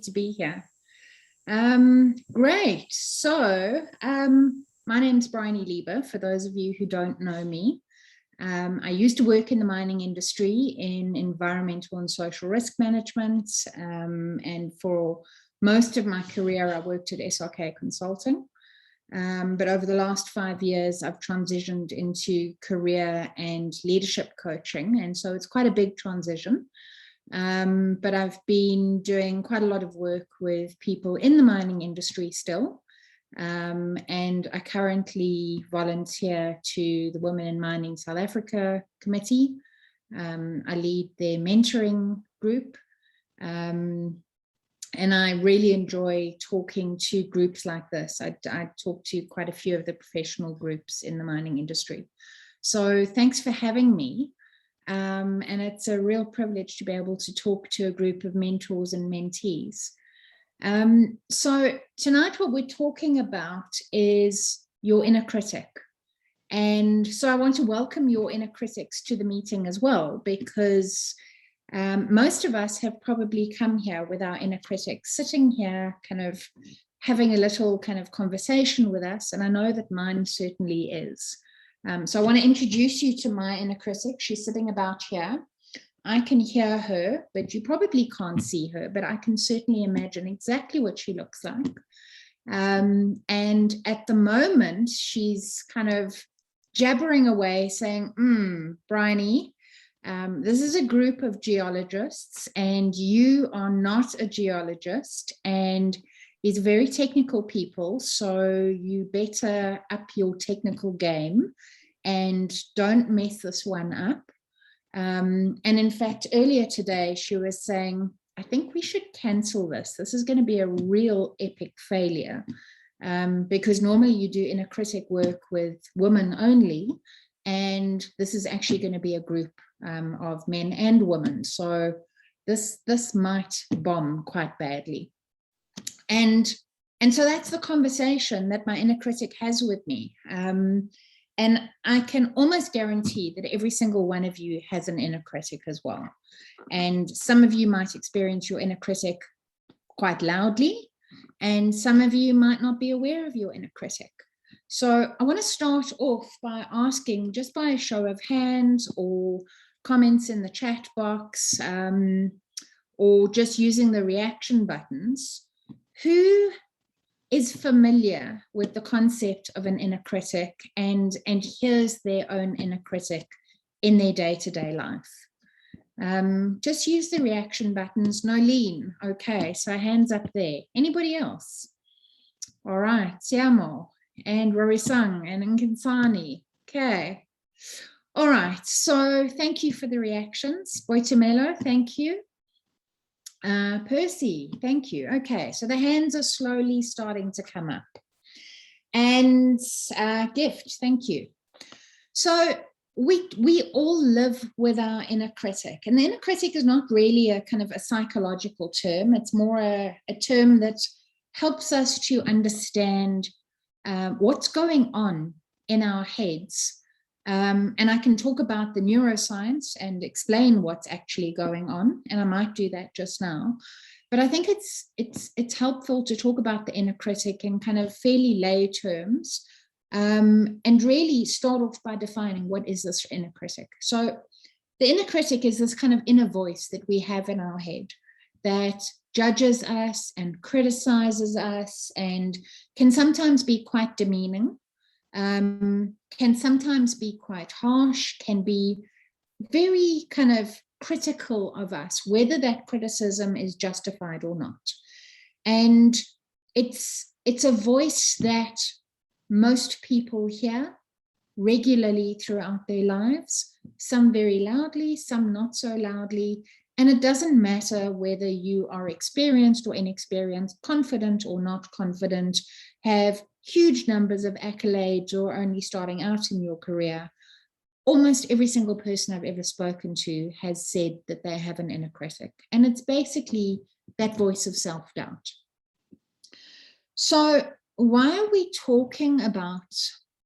to be here. Great. So my name's Briony Liber, for those of you who don't know me. I used to work in the mining industry in environmental and social risk management, and for most of my career I worked at SRK Consulting. But over the last 5 years, I've transitioned into career and leadership coaching, and so it's quite a big transition. But I've been doing quite a lot of work with people in the mining industry still, and I currently volunteer to the Women in Mining South Africa Committee. I lead their mentoring group, and I really enjoy talking to groups like this. I talk to quite a few of the professional groups in the mining industry. So thanks for having me. And it's a real privilege to be able to talk to a group of mentors and mentees. So tonight what we're talking about is your inner critic. And so I want to welcome your inner critics to the meeting as well, because most of us have probably come here with our inner critics sitting here kind of having a little kind of conversation with us. And I know that mine certainly is. So I want to introduce you to my inner critic. She's sitting about here. I can hear her, but you probably can't see her, but I can certainly imagine exactly what she looks like. And at the moment, she's kind of jabbering away saying, Briony, this is a group of geologists and you are not a geologist, and these are very technical people, so you better up your technical game and don't mess this one up. And in fact, earlier today, she was saying, I think we should cancel this. This is going to be a real epic failure, because normally you do inner critic work with women only, and this is actually going to be a group of men and women. So this might bomb quite badly. And so that's the conversation that my inner critic has with me. And I can almost guarantee that every single one of you has an inner critic as well. And some of you might experience your inner critic quite loudly, and some of you might not be aware of your inner critic. So I want to start off by asking, just by a show of hands or comments in the chat box, or just using the reaction buttons, who is familiar with the concept of an inner critic and hears their own inner critic in their day-to-day life? Just use the reaction buttons. Nolene, okay, so hands up there. Anybody else? All right, Siamo and Rorisang and Nkinsani. Okay. All right, so thank you for the reactions. Boitumelo, thank you. Percy, thank you. Okay, so the hands are slowly starting to come up. And Gift, thank you. So we all live with our inner critic, and the inner critic is not really a kind of a psychological term. It's more a term that helps us to understand what's going on in our heads. And I can talk about the neuroscience and explain what's actually going on, and I might do that just now. But I think it's helpful to talk about the inner critic in kind of fairly lay terms, and really start off by defining what is this inner critic. So the inner critic is this kind of inner voice that we have in our head that judges us and criticizes us and can sometimes be quite demeaning. Can sometimes be quite harsh, can be very kind of critical of us, whether that criticism is justified or not. And it's a voice that most people hear regularly throughout their lives, some very loudly, some not so loudly. And it doesn't matter whether you are experienced or inexperienced, confident or not confident, have huge numbers of accolades or only starting out in your career. Almost every single person I've ever spoken to has said that they have an inner critic. And it's basically that voice of self-doubt. So why are we talking about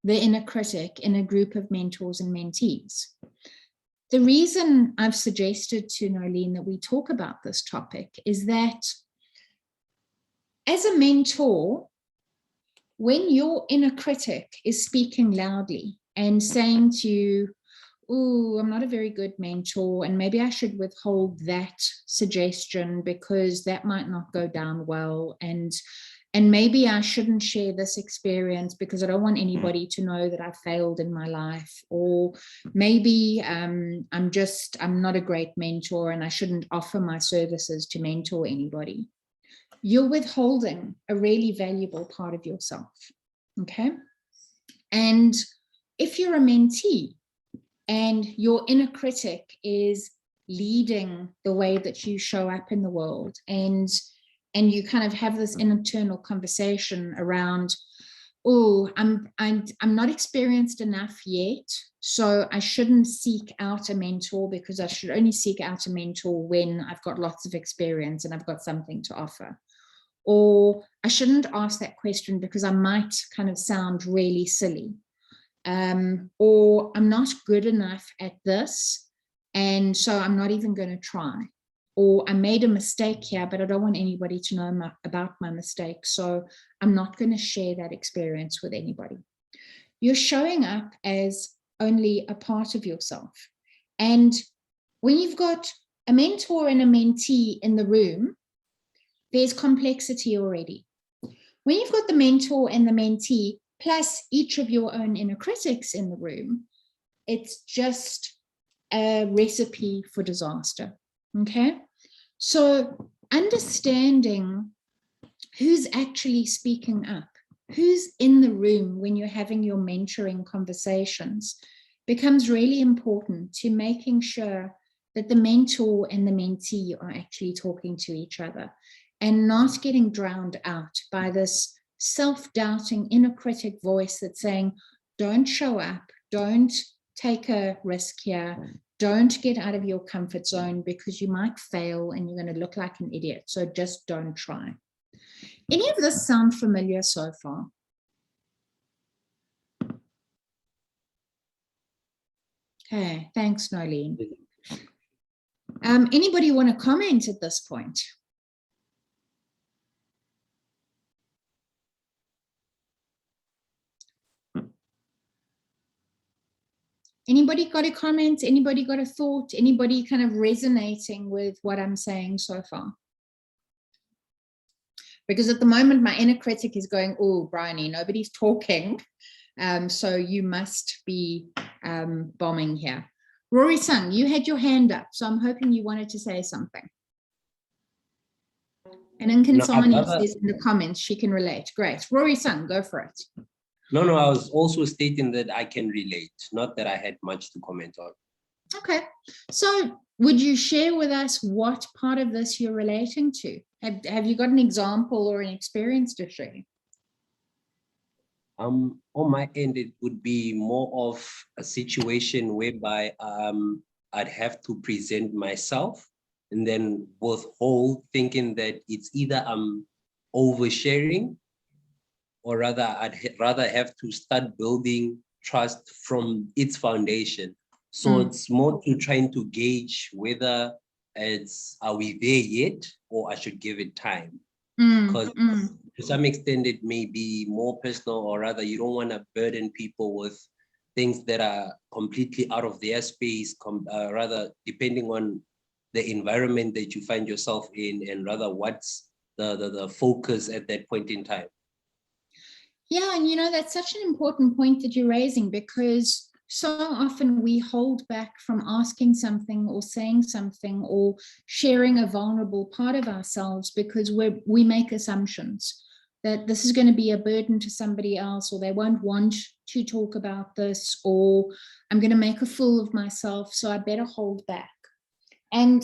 the inner critic in a group of mentors and mentees? The reason I've suggested to Nolene that we talk about this topic is that as a mentor, when your inner critic is speaking loudly and saying to you, oh, I'm not a very good mentor, and maybe I should withhold that suggestion because that might not go down well, and maybe I shouldn't share this experience because I don't want anybody to know that I failed in my life, or maybe I'm not a great mentor and I shouldn't offer my services to mentor anybody. You're withholding a really valuable part of yourself, okay? And if you're a mentee and your inner critic is leading the way that you show up in the world, and you kind of have this internal conversation around, oh, I'm not experienced enough yet, so I shouldn't seek out a mentor, because I should only seek out a mentor when I've got lots of experience and I've got something to offer. Or I shouldn't ask that question because I might kind of sound really silly. Or I'm not good enough at this, and so I'm not even going to try. Or I made a mistake here, but I don't want anybody to know about my mistake, so I'm not going to share that experience with anybody. You're showing up as only a part of yourself. And when you've got a mentor and a mentee in the room, there's complexity already. When you've got the mentor and the mentee, plus each of your own inner critics in the room, it's just a recipe for disaster, okay? So understanding who's actually speaking up, who's in the room when you're having your mentoring conversations, becomes really important to making sure that the mentor and the mentee are actually talking to each other and not getting drowned out by this self-doubting inner critic voice that's saying, don't show up, don't take a risk here, don't get out of your comfort zone because you might fail and you're going to look like an idiot, so just don't try. Any of this sound familiar so far? Okay, thanks, Nolene. Anybody want to comment at this point? Anybody got a comment? Anybody got a thought? Anybody kind of resonating with what I'm saying so far? Because at the moment, my inner critic is going, oh, Briony, nobody's talking. So you must be bombing here. Rory Sung, you had your hand up, so I'm hoping you wanted to say something. And Nkansani says in the comments she can relate. Great. Rory Sung, go for it. No, I was also stating that I can relate, not that I had much to comment on. Okay. So would you share with us what part of this you're relating to? Have you got an example or an experience to share? On my end, it would be more of a situation whereby I'd have to present myself and then withhold, thinking that it's either I'm oversharing, or rather I'd rather have to start building trust from its foundation. So it's more to trying to gauge whether are we there yet, or I should give it time. Because to some extent it may be more personal, or rather you don't want to burden people with things that are completely out of their space, rather depending on the environment that you find yourself in, and rather what's the focus at that point in time. Yeah, and you know, that's such an important point that you're raising, because so often we hold back from asking something or saying something or sharing a vulnerable part of ourselves because we make assumptions that this is going to be a burden to somebody else, or they won't want to talk about this, or I'm going to make a fool of myself, so I better hold back. And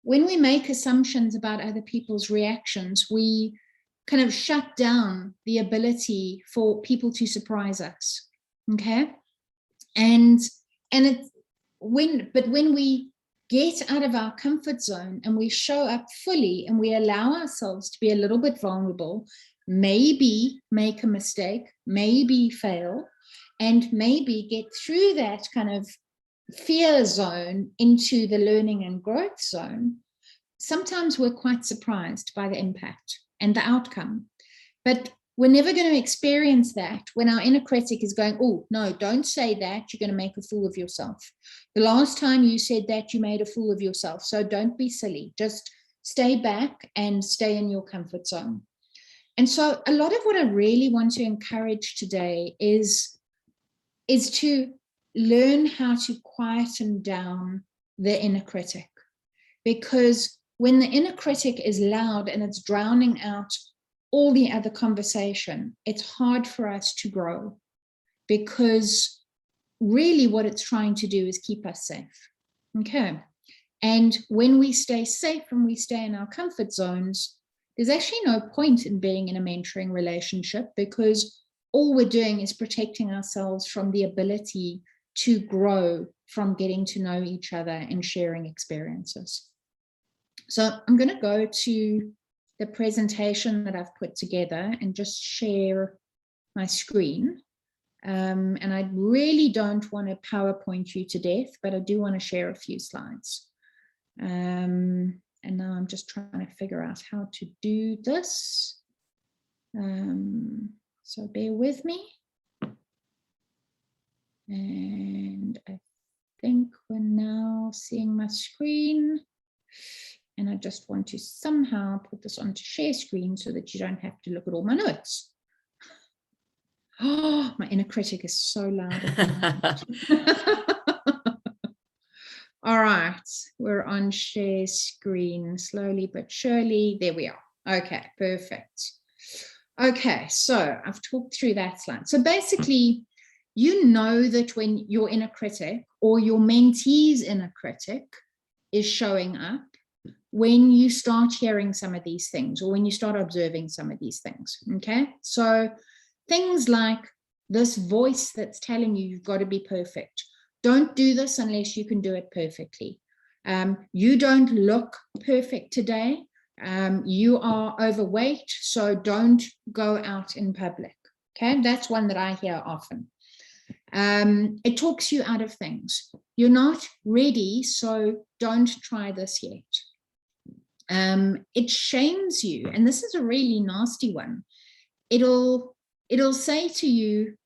when we make assumptions about other people's reactions, we kind of shut down the ability for people to surprise us, okay? And it's when we get out of our comfort zone and we show up fully and we allow ourselves to be a little bit vulnerable, maybe make a mistake, maybe fail, and maybe get through that kind of fear zone into the learning and growth zone, sometimes we're quite surprised by the impact. and the outcome. But we're never going to experience that when our inner critic is going, oh, no, don't say that. You're going to make a fool of yourself. The last time you said that, you made a fool of yourself. So don't be silly. Just stay back and stay in your comfort zone. And so a lot of what I really want to encourage today is to learn how to quieten down the inner critic. Because when the inner critic is loud and it's drowning out all the other conversation, it's hard for us to grow, because really what it's trying to do is keep us safe. Okay. And when we stay safe and we stay in our comfort zones, there's actually no point in being in a mentoring relationship, because all we're doing is protecting ourselves from the ability to grow from getting to know each other and sharing experiences. So I'm going to go to the presentation that I've put together and just share my screen. And I really don't want to PowerPoint you to death, but I do want to share a few slides. And now I'm just trying to figure out how to do this. So bear with me. And I think we're now seeing my screen. And I just want to somehow put this onto share screen so that you don't have to look at all my notes. Oh, my inner critic is so loud. All right, we're on share screen slowly but surely. There we are. Okay, perfect. Okay, so I've talked through that slide. So basically, you know that when your inner critic or your mentee's inner critic is showing up, when you start hearing some of these things, or when you start observing some of these things, okay? So things like this voice that's telling you you've got to be perfect. Don't do this unless you can do it perfectly. You don't look perfect today. You are overweight, so don't go out in public, okay? That's one that I hear often. It talks you out of things. You're not ready, so don't try this yet. It shames you, and this is a really nasty one. It'll say to you,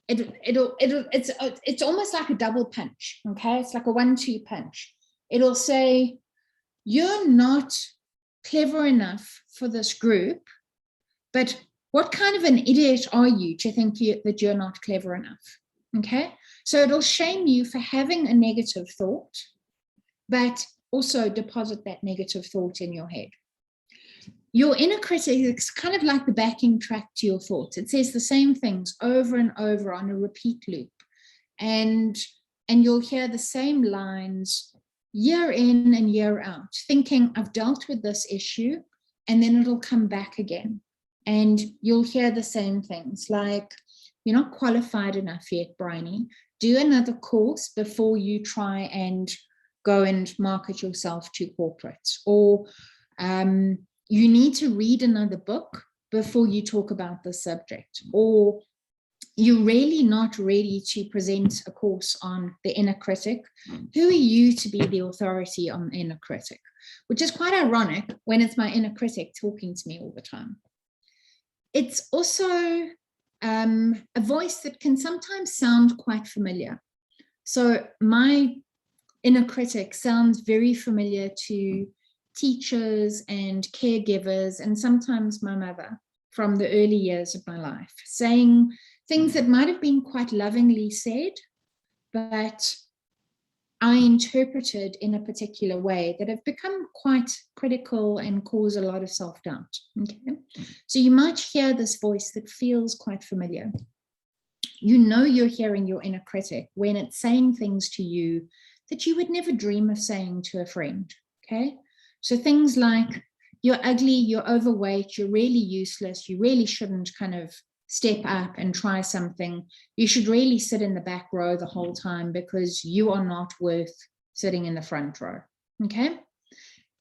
it's almost like a double punch. Okay, it's like a 1-2 punch. It'll say, you're not clever enough for this group, but what kind of an idiot are you to think that you're not clever enough? Okay, so it'll shame you for having a negative thought, but also deposit that negative thought in your head. Your inner critic is kind of like the backing track to your thoughts. It says the same things over and over on a repeat loop. And you'll hear the same lines year in and year out, thinking, I've dealt with this issue, and then it'll come back again. And you'll hear the same things like, you're not qualified enough yet, Briony. Do another course before you try and go and market yourself to corporates. Or you need to read another book before you talk about the subject. Or you're really not ready to present a course on the inner critic. Who are you to be the authority on the inner critic? Which is quite ironic when it's my inner critic talking to me all the time. It's also a voice that can sometimes sound quite familiar. So my inner critic sounds very familiar to teachers and caregivers, and sometimes my mother from the early years of my life, saying things that might have been quite lovingly said, but I interpreted in a particular way that have become quite critical and cause a lot of self-doubt. Okay? So you might hear this voice that feels quite familiar. You know you're hearing your inner critic when it's saying things to you that you would never dream of saying to a friend. Okay? So things like, you're ugly, you're overweight, you're really useless, you really shouldn't kind of step up and try something. You should really sit in the back row the whole time because you are not worth sitting in the front row. Okay?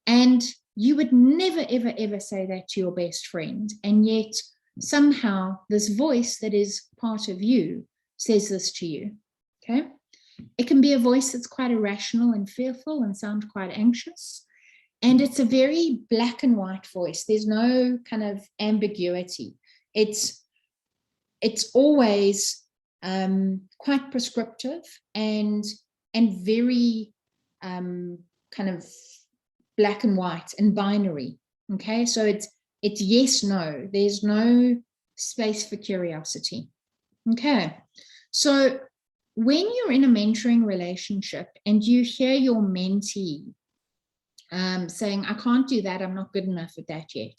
And you would never, ever, ever say that to your best friend. And yet somehow this voice that is part of you says this to you. Okay? It can be a voice that's quite irrational and fearful and sound quite anxious. And it's a very black and white voice. There's no kind of ambiguity. It's always quite prescriptive and very kind of black and white and binary. Okay, so it's yes, no. There's no space for curiosity. Okay, so when you're in a mentoring relationship and you hear your mentee saying, I can't do that, I'm not good enough at that yet,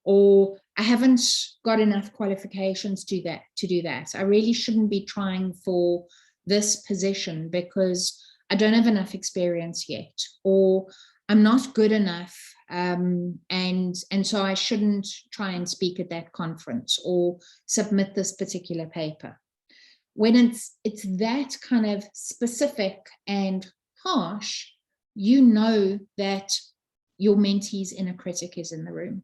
or I haven't got enough qualifications to do that. I really shouldn't be trying for this position because I don't have enough experience yet, or I'm not good enough, and so I shouldn't try and speak at that conference or submit this particular paper. When it's that kind of specific and harsh, you know that your mentee's inner critic is in the room.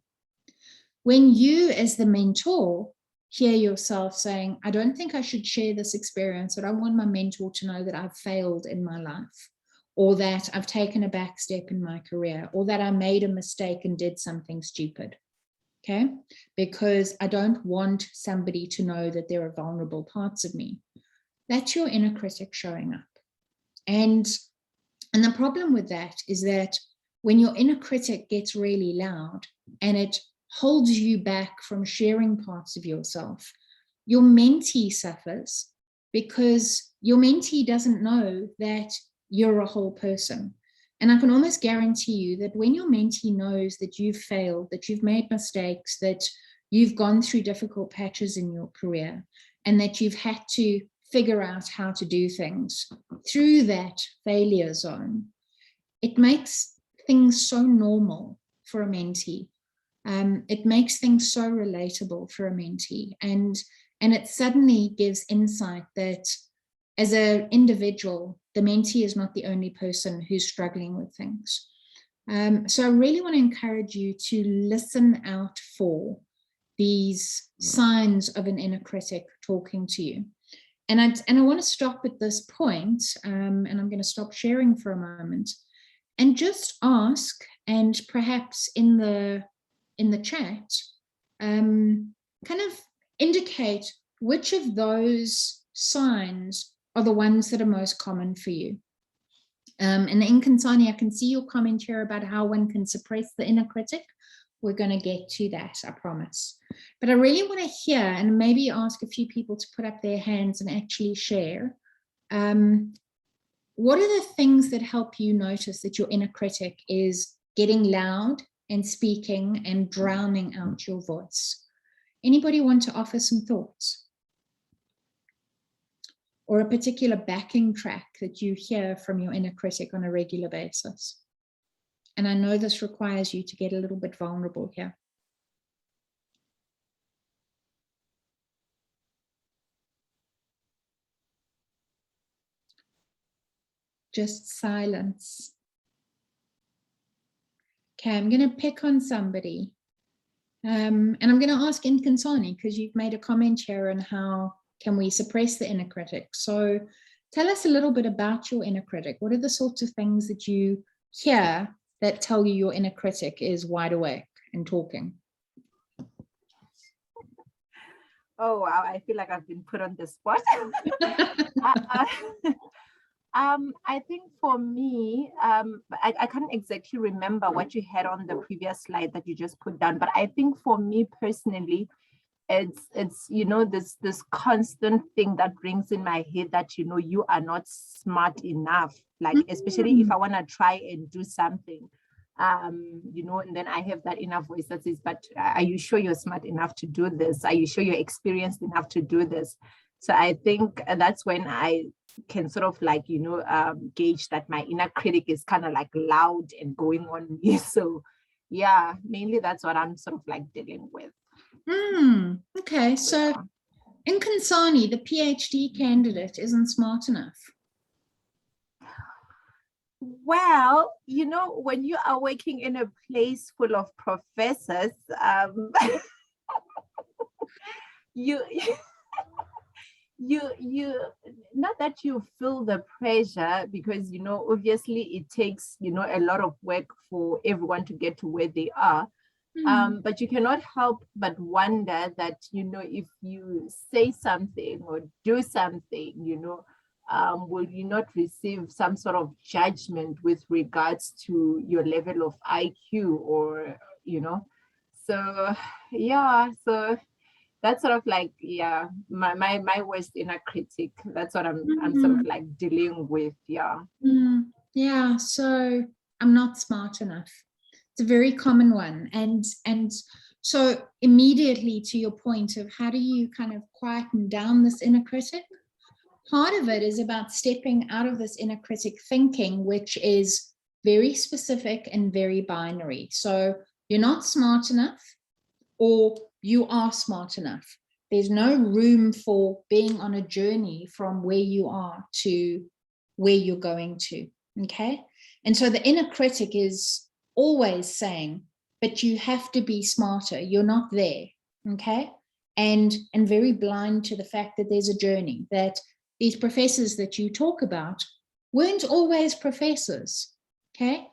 When you, as the mentor, hear yourself saying, I don't think I should share this experience, but I want my mentor to know that I've failed in my life, or that I've taken a back step in my career, or that I made a mistake and did something stupid. Okay? Because I don't want somebody to know that there are vulnerable parts of me. That's your inner critic showing up. And the problem with that is that when your inner critic gets really loud and it holds you back from sharing parts of yourself, your mentee suffers because your mentee doesn't know that you're a whole person. And I can almost guarantee you that when your mentee knows that you've failed, that you've made mistakes, that you've gone through difficult patches in your career, and that you've had to figure out how to do things through that failure zone, it makes things so normal for a mentee. It makes things so relatable for a mentee, and it suddenly gives insight that as an individual, the mentee is not the only person who's struggling with things. So I really want to encourage you to listen out for these signs of an inner critic talking to you. And I want to stop at this point, and I'm going to stop sharing for a moment, and just ask, and perhaps in the chat, kind of indicate which of those signs are the ones that are most common for you. And in Kansani, I can see your comment here about how one can suppress the inner critic. We're going to get to that, I promise. But I really want to hear, and maybe ask a few people to put up their hands and actually share. What are the things that help you notice that your inner critic is getting loud and speaking and drowning out your voice? Anybody want to offer some thoughts? Or a particular backing track that you hear from your inner critic on a regular basis? And I know this requires you to get a little bit vulnerable here. Just silence. Okay, I'm going to pick on somebody. And I'm going to ask Kansani, because you've made a comment here on how can we suppress the inner critic. So tell us a little bit about your inner critic. What are the sorts of things that you hear that tell you your inner critic is wide awake and talking? Oh, wow, I feel like I've been put on the spot. I think for me, I can't exactly remember what you had on the previous slide that you just put down, but I think for me personally, it's you know, this constant thing that brings in my head that, you know, you are not smart enough, like especially if I want to try and do something, you know, and then I have that inner voice that says, but are you sure you're smart enough to do this? Are you sure you're experienced enough to do this? So I think that's when I can sort of like, you know, gauge that my inner critic is kind of like loud and going on me. So yeah, mainly that's what I'm sort of like dealing with. Okay, so Kansani, the PhD candidate, isn't smart enough. Well, you know, when you are working in a place full of professors, you you not that you feel the pressure, because obviously it takes a lot of work for everyone to get to where they are. But you cannot help but wonder that if you say something or do something, will you not receive some sort of judgment with regards to your level of IQ, or so yeah, so that's sort of like, yeah, my worst inner critic. That's what I'm sort of like dealing with. Yeah. Yeah, so I'm not smart enough. It's a very common one. And so immediately to your point of how do you kind of quieten down this inner critic? Part of it is about stepping out of this inner critic thinking, which is very specific and very binary. So you're not smart enough, or you are smart enough. There's no room for being on a journey from where you are to where you're going to, okay? And so the inner critic is always saying, but you have to be smarter, you're not there, okay? And very blind to the fact that there's a journey, that these professors that you talk about weren't always professors, okay?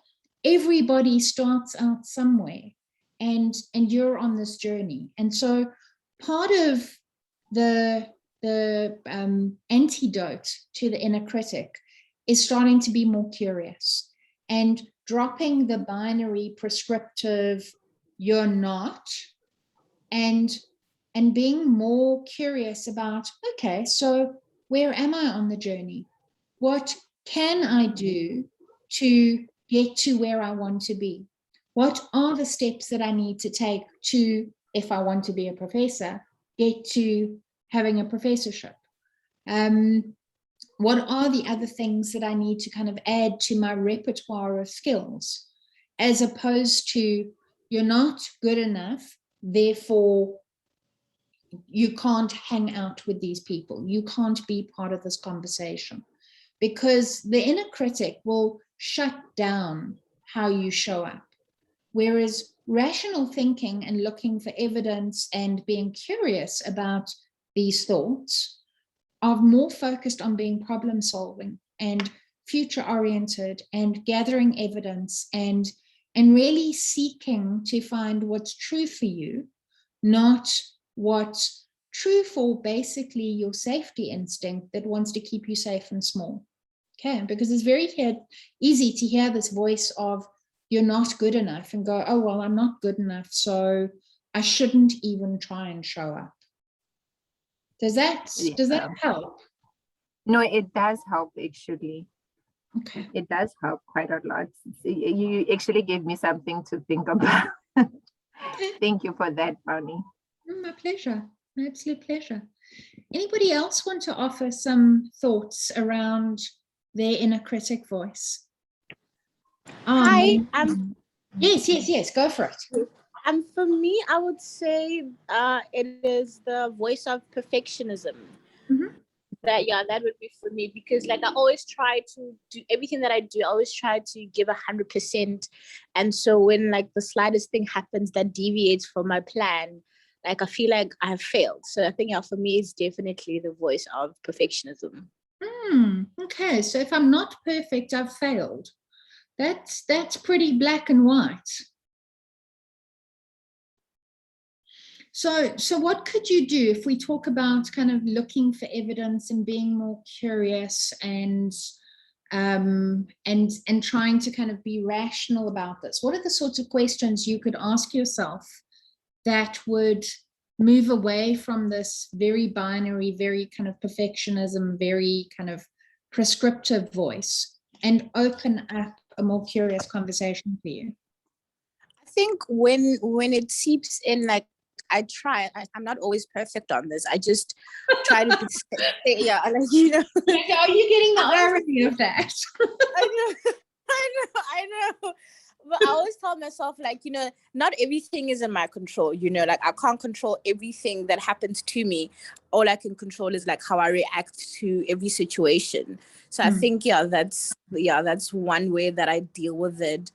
Everybody starts out somewhere. And you're on this journey. And so part of the antidote to the inner critic is starting to be more curious and dropping the binary prescriptive you're not, and being more curious about, okay, so where am I on the journey? What can I do to get to where I want to be? What are the steps that I need to take to, if I want to be a professor, get to having a professorship? What are the other things that I need to kind of add to my repertoire of skills, as opposed to you're not good enough, therefore you can't hang out with these people, you can't be part of this conversation, because the inner critic will shut down how you show up. Whereas rational thinking and looking for evidence and being curious about these thoughts are more focused on being problem solving and future oriented and gathering evidence and really seeking to find what's true for you, not what's true for basically your safety instinct that wants to keep you safe and small. Okay, because it's very easy to hear this voice of you're not good enough and go, oh, well, I'm not good enough, so I shouldn't even try and show up. Does that help? No, it does help, actually. Okay. It does help quite a lot. You actually gave me something to think about. Okay. Thank you for that, Briony. My pleasure. My absolute pleasure. Anybody else want to offer some thoughts around their inner critic voice? Hi. Yes, go for it. For me, I would say it is the voice of perfectionism. That would be for me, because like I always try to do everything that I do, I always try to give 100%. And so when like the slightest thing happens that deviates from my plan, like I feel like I have failed. So I think for me, it's definitely the voice of perfectionism. Okay, so if I'm not perfect, I've failed. That's pretty black and white. So what could you do if we talk about kind of looking for evidence and being more curious and trying to kind of be rational about this? What are the sorts of questions you could ask yourself that would move away from this very binary, very kind of perfectionism, very kind of prescriptive voice and open up a more curious conversation for you? I think when it seeps in, like I try, I'm not always perfect on this. I just try to be, yeah, like, you know. Are you getting the irony of that? I know. But I always tell myself, like, you know, not everything is in my control, you know, like I can't control everything that happens to me. All I can control is like how I react to every situation. So I think, that's one way that I deal with it.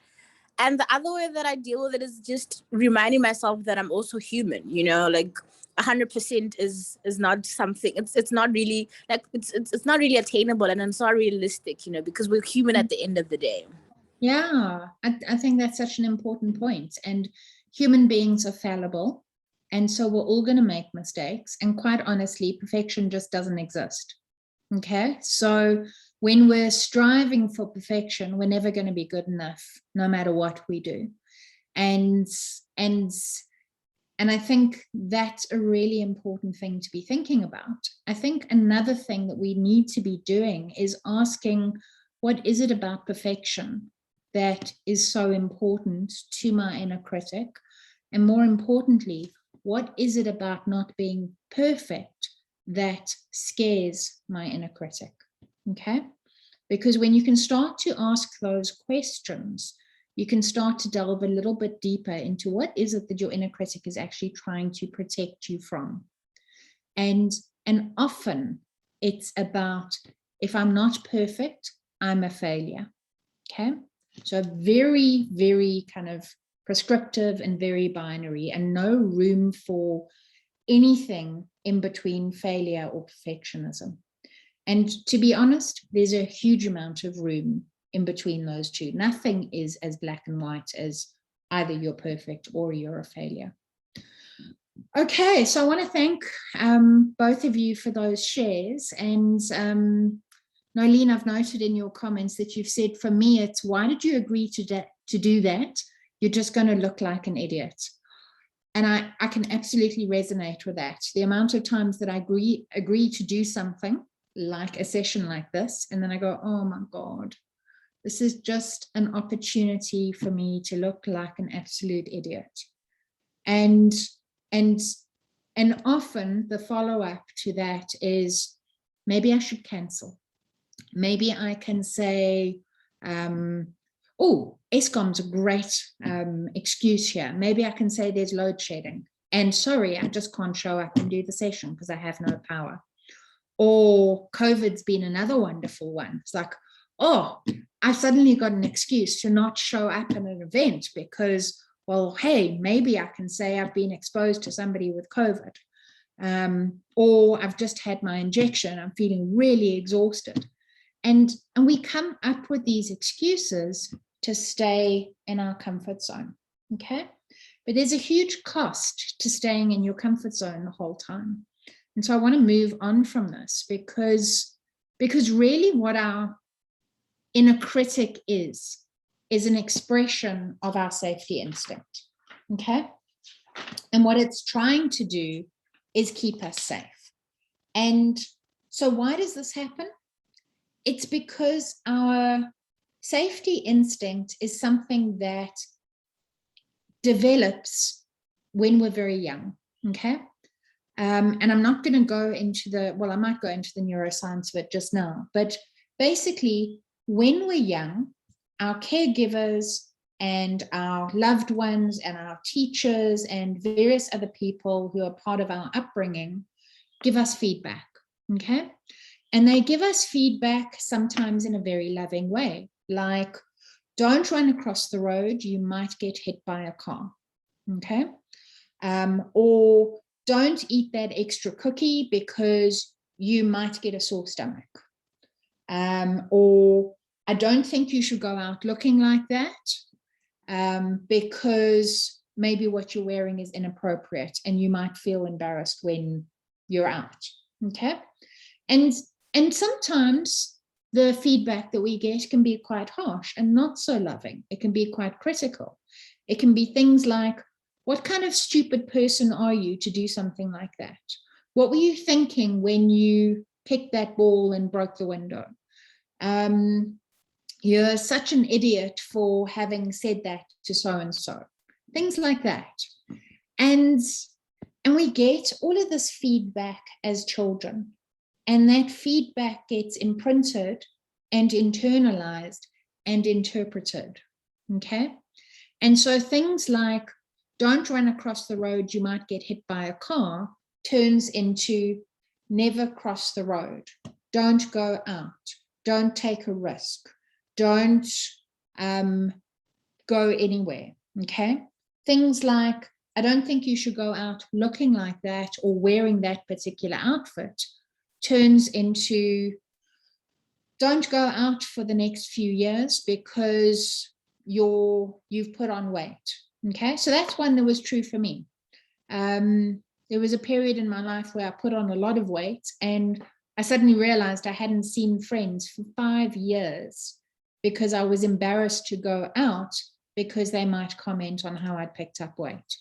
And the other way that I deal with it is just reminding myself that I'm also human, you know, like 100% is not something, it's not really like it's not really attainable, and it's not realistic, you know, because we're human at the end of the day. Yeah, I think that's such an important point. And human beings are fallible, and so we're all going to make mistakes, and quite honestly, perfection just doesn't exist. Okay, so when we're striving for perfection, we're never going to be good enough no matter what we do. And I think that's a really important thing to be thinking about. I think another thing that we need to be doing is asking, what is it about perfection that is so important to my inner critic? And more importantly, what is it about not being perfect that scares my inner critic? Okay? Because when you can start to ask those questions, you can start to delve a little bit deeper into what is it that your inner critic is actually trying to protect you from. And often it's about, if I'm not perfect, I'm a failure. Okay, so very, very kind of prescriptive and very binary, and no room for anything in between failure or perfectionism. And to be honest, there's a huge amount of room in between those two. Nothing is as black and white as either you're perfect or you're a failure. Okay, so I want to thank both of you for those shares. And Nolene, I've noted in your comments that you've said, for me, it's, why did you agree to do that? You're just going to look like an idiot. And I can absolutely resonate with that. The amount of times that I agree to do something like a session like this, and then I go, oh my God, this is just an opportunity for me to look like an absolute idiot. And often the follow-up to that is, maybe I should cancel. Maybe I can say, oh, Eskom's a great excuse here. Maybe I can say there's load shedding. And sorry, I just can't show up and do the session because I have no power. Or COVID's been another wonderful one. It's like, oh, I suddenly got an excuse to not show up at an event because, well, hey, maybe I can say I've been exposed to somebody with COVID. Or I've just had my injection. I'm feeling really exhausted. And we come up with these excuses to stay in our comfort zone, okay? But there's a huge cost to staying in your comfort zone the whole time. And so I want to move on from this because really what our inner critic is an expression of our safety instinct, okay? And what it's trying to do is keep us safe. And so why does this happen? It's because our safety instinct is something that develops when we're very young, okay? And I'm not going to go into I might go into the neuroscience of it just now, but basically when we're young, our caregivers and our loved ones and our teachers and various other people who are part of our upbringing give us feedback, okay? And they give us feedback sometimes in a very loving way, like, don't run across the road, you might get hit by a car, okay? Or don't eat that extra cookie because you might get a sore stomach. Or I don't think you should go out looking like that because maybe what you're wearing is inappropriate and you might feel embarrassed when you're out, okay? And sometimes the feedback that we get can be quite harsh and not so loving. It can be quite critical. It can be things like, what kind of stupid person are you to do something like that? What were you thinking when you kicked that ball and broke the window? You're such an idiot for having said that to so-and-so. Things like that. And we get all of this feedback as children. And that feedback gets imprinted and internalized and interpreted, okay? And so things like, don't run across the road, you might get hit by a car, turns into never cross the road, don't go out, don't take a risk, don't go anywhere, okay? Things like, I don't think you should go out looking like that or wearing that particular outfit, turns into, don't go out for the next few years because you've put on weight. Okay, so that's one that was true for me. There was a period in my life where I put on a lot of weight, and I suddenly realized I hadn't seen friends for 5 years because I was embarrassed to go out because they might comment on how I'd picked up weight.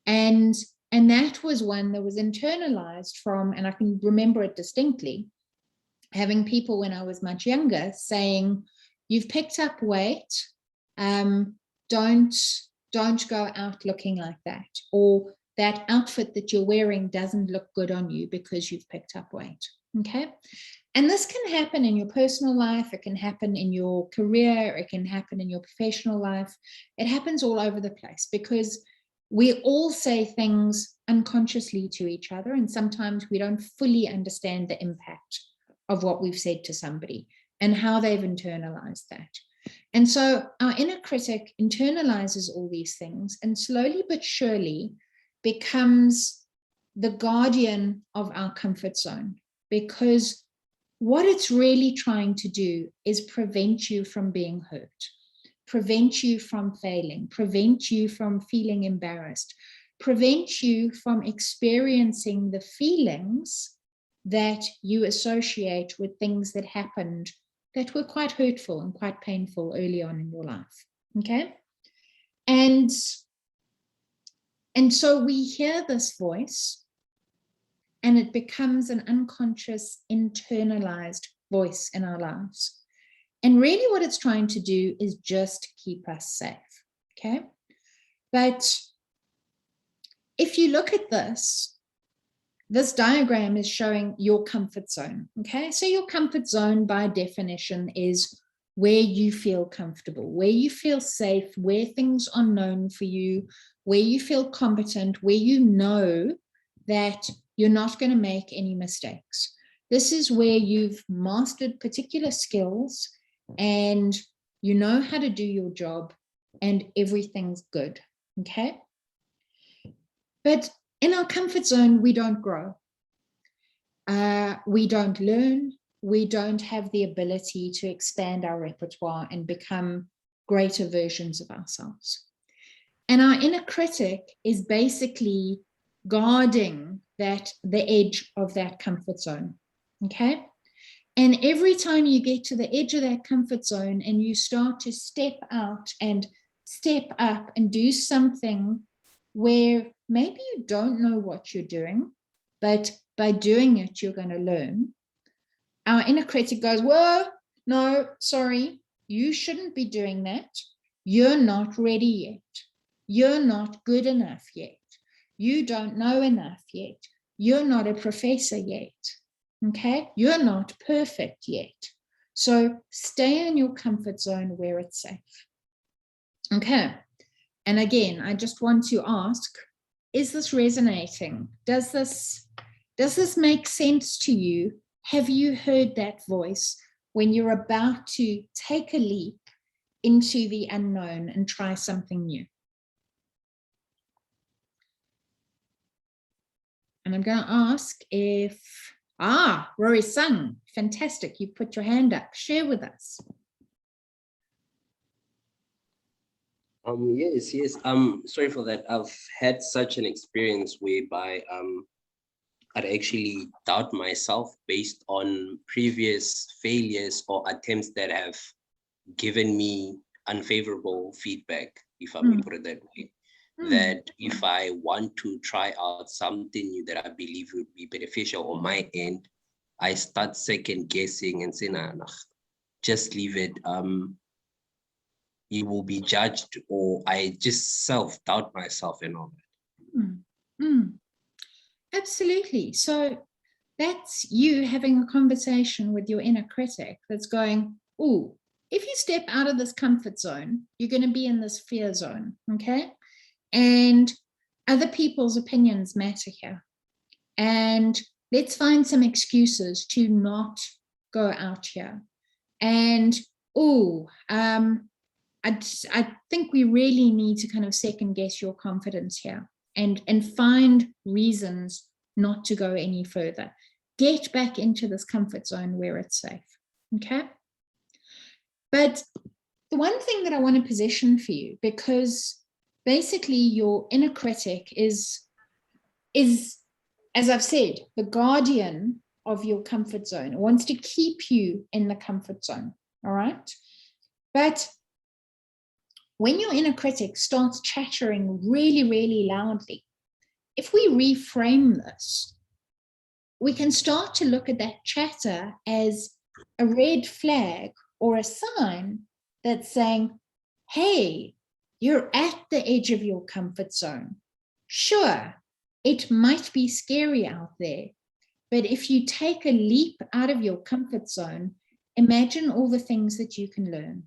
And that was one that was internalized from, and I can remember it distinctly, having people when I was much younger saying, you've picked up weight, don't go out looking like that, or that outfit that you're wearing doesn't look good on you because you've picked up weight. Okay, and this can happen in your personal life, it can happen in your career, it can happen in your professional life. It happens all over the place because we all say things unconsciously to each other, and sometimes we don't fully understand the impact of what we've said to somebody and how they've internalized that. And so our inner critic internalizes all these things and slowly but surely becomes the guardian of our comfort zone, because what it's really trying to do is prevent you from being hurt, prevent you from failing, prevent you from feeling embarrassed, prevent you from experiencing the feelings that you associate with things that happened that were quite hurtful and quite painful early on in your life. Okay, and so we hear this voice, and it becomes an unconscious, internalized voice in our lives. And really what it's trying to do is just keep us safe, okay? But if you look at this diagram is showing your comfort zone, okay? So your comfort zone by definition is where you feel comfortable, where you feel safe, where things are known for you, where you feel competent, where you know that you're not going to make any mistakes. This is where you've mastered particular skills and you know how to do your job and everything's good, okay? But in our comfort zone, we don't grow. We don't learn. We don't have the ability to expand our repertoire and become greater versions of ourselves. And our inner critic is basically guarding the edge of that comfort zone, okay? And every time you get to the edge of that comfort zone and you start to step out and step up and do something where maybe you don't know what you're doing, but by doing it, you're going to learn. Our inner critic goes, whoa, no, sorry, you shouldn't be doing that. You're not ready yet. You're not good enough yet. You don't know enough yet. You're not a professor yet. Okay, you're not perfect yet. So stay in your comfort zone where it's safe. Okay, and again, I just want to ask, is this resonating? Does this make sense to you? Have you heard that voice when you're about to take a leap into the unknown and try something new? And I'm going to ask if, Rory Sung, fantastic. You put your hand up. Share with us. Yes. Sorry for that. I've had such an experience whereby I'd actually doubt myself based on previous failures or attempts that have given me unfavorable feedback, if I may put it that way. That if I want to try out something new that I believe would be beneficial on my end, I start second guessing and saying, nah, just leave it. You will be judged, or I just self-doubt myself and all that. Absolutely. So that's you having a conversation with your inner critic that's going, oh, if you step out of this comfort zone, you're going to be in this fear zone, okay? And other people's opinions matter here. And let's find some excuses to not go out here. And, I think we really need to kind of second guess your confidence here. and find reasons not to go any further. Get back into this comfort zone where it's safe, okay? But the one thing that I want to position for you, because basically your inner critic is, as I've said, the guardian of your comfort zone. It wants to keep you in the comfort zone, all right? But when your inner critic starts chattering really, really loudly, if we reframe this, we can start to look at that chatter as a red flag or a sign that's saying, hey, you're at the edge of your comfort zone. Sure, it might be scary out there, but if you take a leap out of your comfort zone, imagine all the things that you can learn.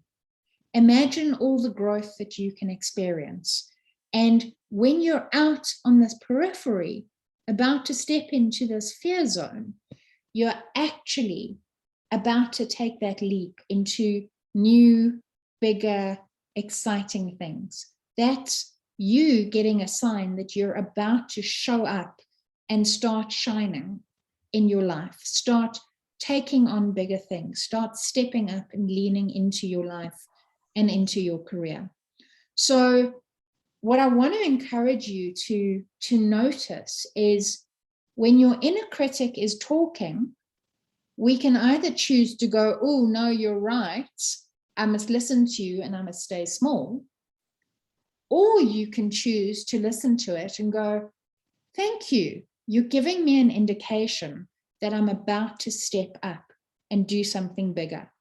Imagine all the growth that you can experience. And when you're out on this periphery, about to step into this fear zone, you're actually about to take that leap into new, bigger, exciting things. That's you getting a sign that you're about to show up and start shining in your life, start taking on bigger things, start stepping up and leaning into your life and into your career. So what I want to encourage you to notice is when your inner critic is talking, we can either choose to go, oh, no, you're right, I must listen to you and I must stay small. Or you can choose to listen to it and go, thank you. You're giving me an indication that I'm about to step up and do something bigger.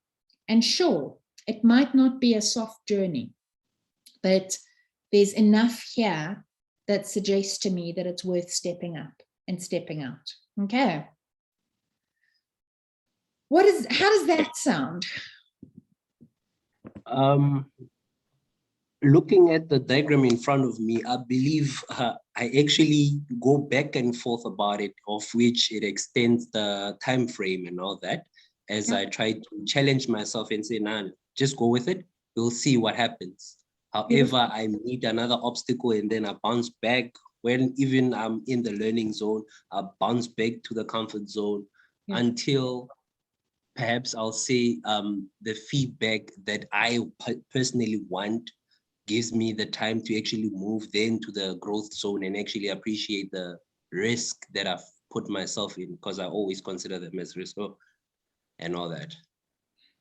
And sure, it might not be a soft journey, but there's enough here that suggests to me that it's worth stepping up and stepping out. Okay. How does that sound? Looking at the diagram in front of me, I believe I actually go back and forth about it, of which it extends the time frame and all that, as I try to challenge myself and say, nah, just go with it. We'll see what happens. However, I meet another obstacle and then I bounce back. When even I'm in the learning zone, I bounce back to the comfort zone until perhaps I'll say the feedback that I personally want gives me the time to actually move then to the growth zone and actually appreciate the risk that I've put myself in, because I always consider them as risk and all that.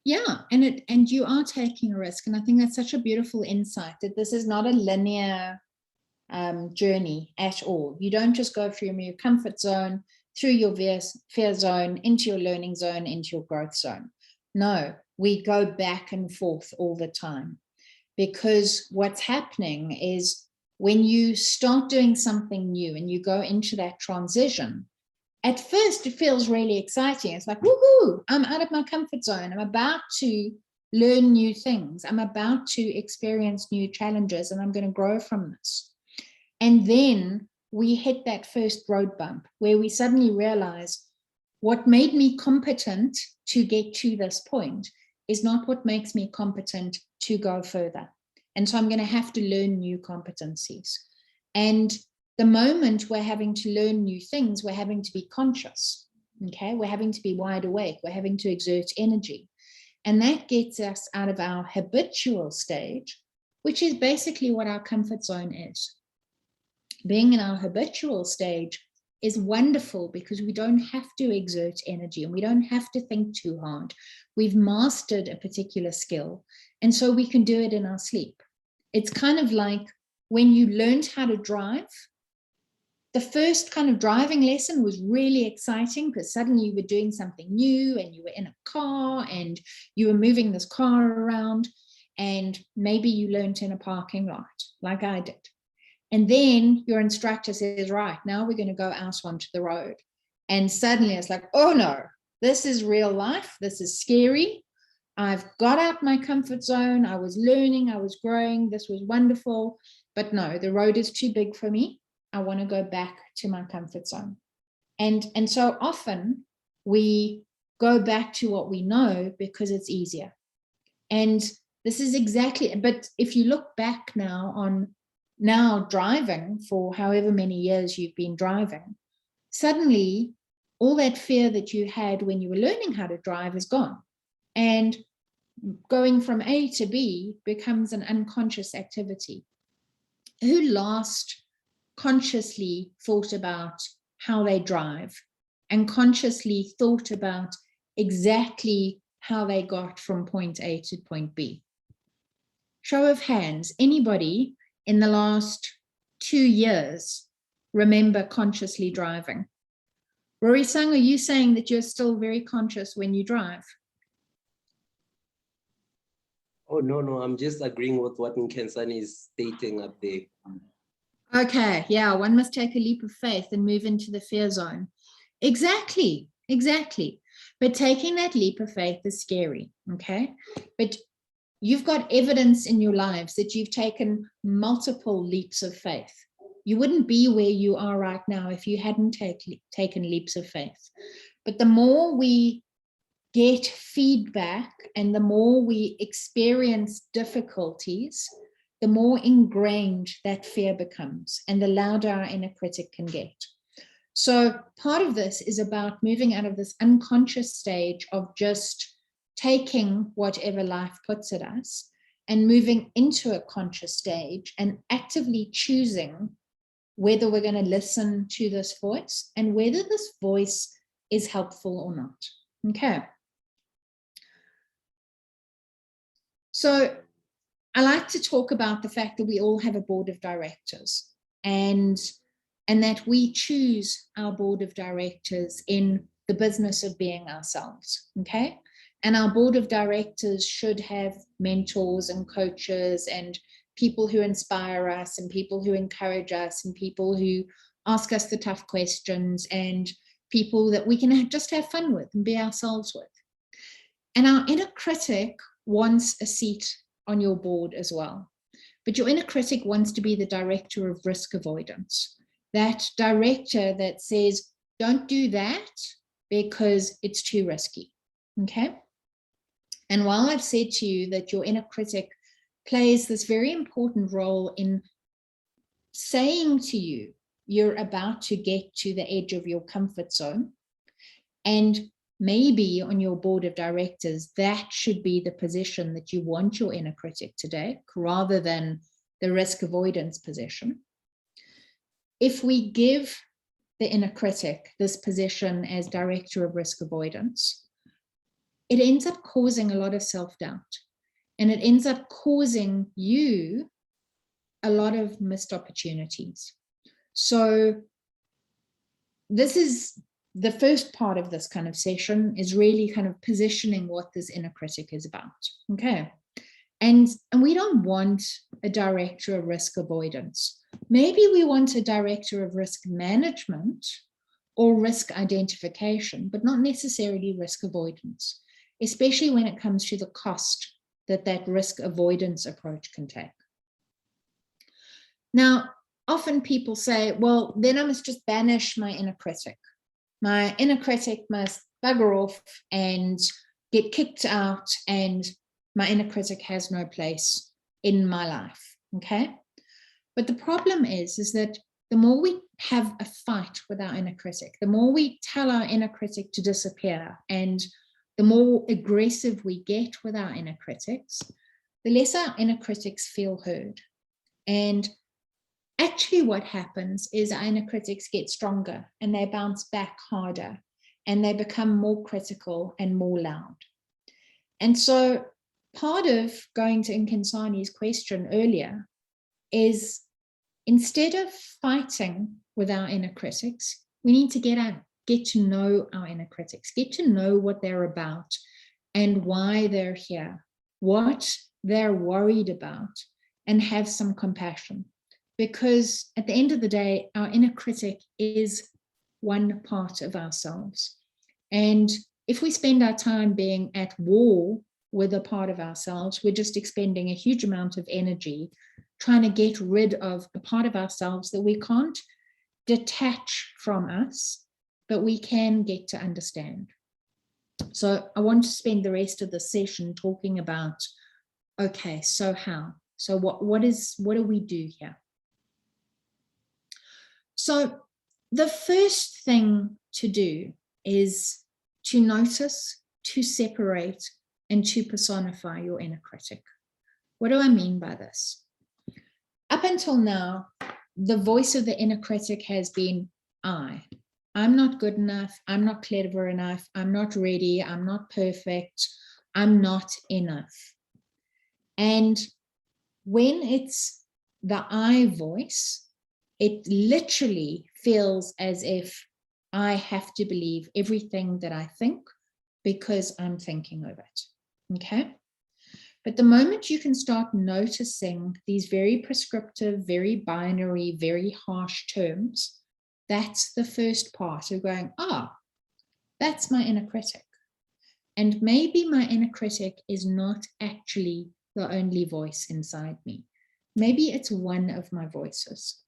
Yeah, and you are taking a risk. And I think that's such a beautiful insight, that this is not a linear journey at all. You don't just go from your comfort zone, through your fear zone, into your learning zone, into your growth zone. No, we go back and forth all the time, because what's happening is when you start doing something new and you go into that transition, at first it feels really exciting. It's like, woohoo, I'm out of my comfort zone. I'm about to learn new things. I'm about to experience new challenges, and I'm going to grow from this. And then we hit that first road bump where we suddenly realize what made me competent to get to this point is not what makes me competent to go further. And so I'm going to have to learn new competencies. And the moment we're having to learn new things, we're having to be conscious, okay? We're having to be wide awake. We're having to exert energy. And that gets us out of our habitual stage, which is basically what our comfort zone is. Being in our habitual stage is wonderful because we don't have to exert energy and we don't have to think too hard. We've mastered a particular skill, and so we can do it in our sleep. It's kind of like when you learned how to drive. The first kind of driving lesson was really exciting because suddenly you were doing something new and you were in a car and you were moving this car around, and maybe you learned in a parking lot like I did. And then your instructor says, right, now we're going to go out onto the road. And suddenly it's like, oh no, this is real life. This is scary. I've got out my comfort zone. I was learning, I was growing. This was wonderful. But no, the road is too big for me. I want to go back to my comfort zone. And so often we go back to what we know because it's easier. And this is exactly, but if you look back now on now driving for however many years you've been driving, suddenly all that fear that you had when you were learning how to drive is gone. And going from A to B becomes an unconscious activity. Who last consciously thought about how they drive and consciously thought about exactly how they got from point A to point B? Show of hands, anybody in the last 2 years remember consciously driving? Rory Sang, are you saying that you're still very conscious when you drive? Oh, no, I'm just agreeing with what Nkensani is stating up there. Okay, yeah, one must take a leap of faith and move into the fear zone. Exactly. But taking that leap of faith is scary, okay? But you've got evidence in your lives that you've taken multiple leaps of faith. You wouldn't be where you are right now if you hadn't taken leaps of faith. But the more we get feedback and the more we experience difficulties, the more ingrained that fear becomes and the louder our inner critic can get. So part of this is about moving out of this unconscious stage of just taking whatever life puts at us and moving into a conscious stage and actively choosing whether we're going to listen to this voice and whether this voice is helpful or not. Okay. So I like to talk about the fact that we all have a board of directors and that we choose our board of directors in the business of being ourselves, okay? And our board of directors should have mentors and coaches and people who inspire us and people who encourage us and people who ask us the tough questions and people that we can just have fun with and be ourselves with. And our inner critic wants a seat on your board as well. But your inner critic wants to be the director of risk avoidance. That director that says, don't do that because it's too risky, okay? And while I've said to you that your inner critic plays this very important role in saying to you, you're about to get to the edge of your comfort zone, and maybe on your board of directors, that should be the position that you want your inner critic to take, rather than the risk avoidance position. If we give the inner critic this position as director of risk avoidance, it ends up causing a lot of self-doubt, and it ends up causing you a lot of missed opportunities. So this is the first part of this kind of session, is really kind of positioning what this inner critic is about, okay? And we don't want a director of risk avoidance. Maybe we want a director of risk management or risk identification, but not necessarily risk avoidance, especially when it comes to the cost that that risk avoidance approach can take. Now, often people say, well, then I must just banish my inner critic. My inner critic must bugger off and get kicked out, and my inner critic has no place in my life, okay? But the problem is that the more we have a fight with our inner critic, the more we tell our inner critic to disappear, and the more aggressive we get with our inner critics, the less our inner critics feel heard. And actually what happens is our inner critics get stronger and they bounce back harder and they become more critical and more loud. And so part of going to Nkensani's question earlier is, instead of fighting with our inner critics, we need to get to know our inner critics, get to know what they're about and why they're here, what they're worried about, and have some compassion. Because at the end of the day, our inner critic is one part of ourselves. And if we spend our time being at war with a part of ourselves, we're just expending a huge amount of energy trying to get rid of a part of ourselves that we can't detach from us, but we can get to understand. So I want to spend the rest of the session talking about, okay, so how? So what do we do here? So the first thing to do is to notice, to separate, and to personify your inner critic. What do I mean by this? Up until now, the voice of the inner critic has been I'm not good enough, I'm not clever enough, I'm not ready, I'm not perfect, I'm not enough. And when it's the I voice, it literally feels as if I have to believe everything that I think because I'm thinking of it, okay? But the moment you can start noticing these very prescriptive, very binary, very harsh terms, that's the first part of going, that's my inner critic. And maybe my inner critic is not actually the only voice inside me. Maybe it's one of my voices.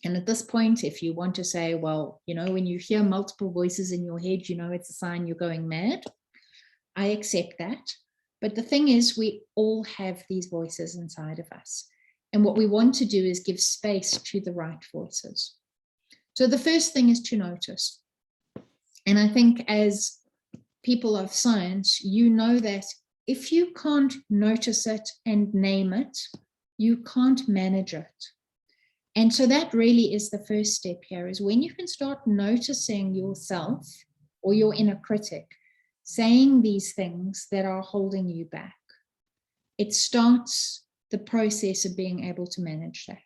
And at this point, if you want to say, well, when you hear multiple voices in your head, it's a sign you're going mad. I accept that. But the thing is, we all have these voices inside of us. And what we want to do is give space to the right voices. So the first thing is to notice. And I think as people of science, you know that if you can't notice it and name it, you can't manage it. And so that really is the first step here, is when you can start noticing yourself or your inner critic saying these things that are holding you back, it starts the process of being able to manage that.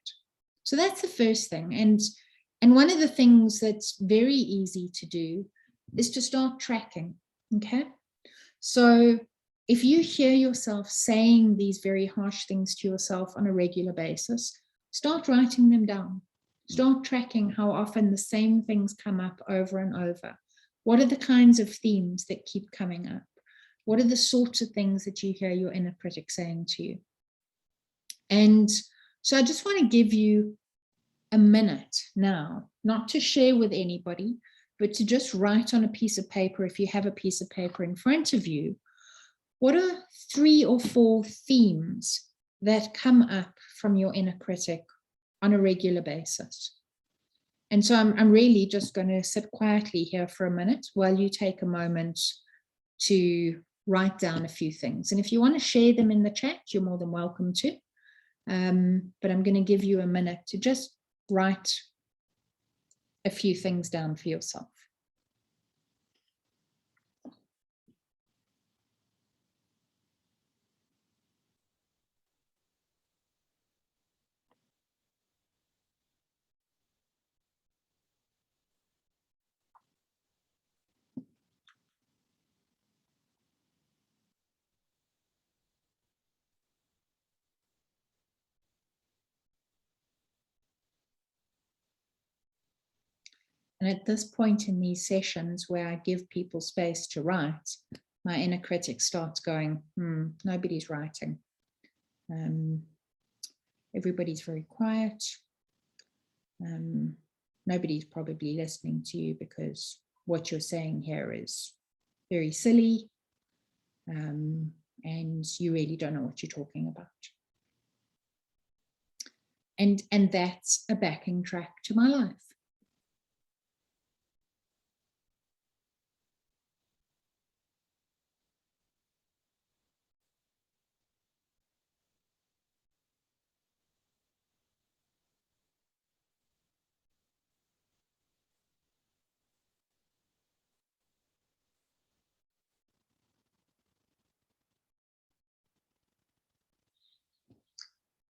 So that's the first thing. And one of the things that's very easy to do is to start tracking, okay? So if you hear yourself saying these very harsh things to yourself on a regular basis, start writing them down. Start tracking how often the same things come up over and over. What are the kinds of themes that keep coming up? What are the sorts of things that you hear your inner critic saying to you? And so I just want to give you a minute now, not to share with anybody, but to just write on a piece of paper, if you have a piece of paper in front of you, what are 3 or 4 themes that come up from your inner critic on a regular basis? And so I'm really just going to sit quietly here for a minute while you take a moment to write down a few things. And if you want to share them in the chat, you're more than welcome to. But I'm going to give you a minute to just write a few things down for yourself. And at this point in these sessions where I give people space to write, my inner critic starts going, nobody's writing. Everybody's very quiet. Nobody's probably listening to you because what you're saying here is very silly. And you really don't know what you're talking about. And that's a backing track to my life.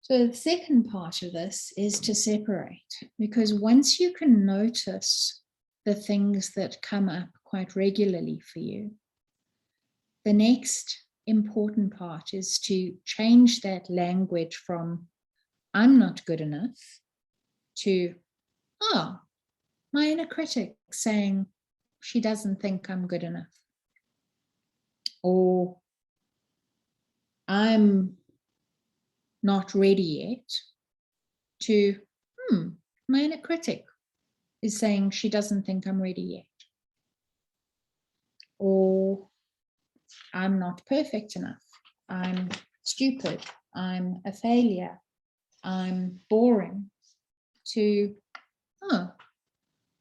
So the second part of this is to separate, because once you can notice the things that come up quite regularly for you, the next important part is to change that language from I'm not good enough to, my inner critic saying she doesn't think I'm good enough. Or I'm not ready yet to, my inner critic is saying she doesn't think I'm ready yet. Or I'm not perfect enough. I'm stupid. I'm a failure. I'm boring. To oh,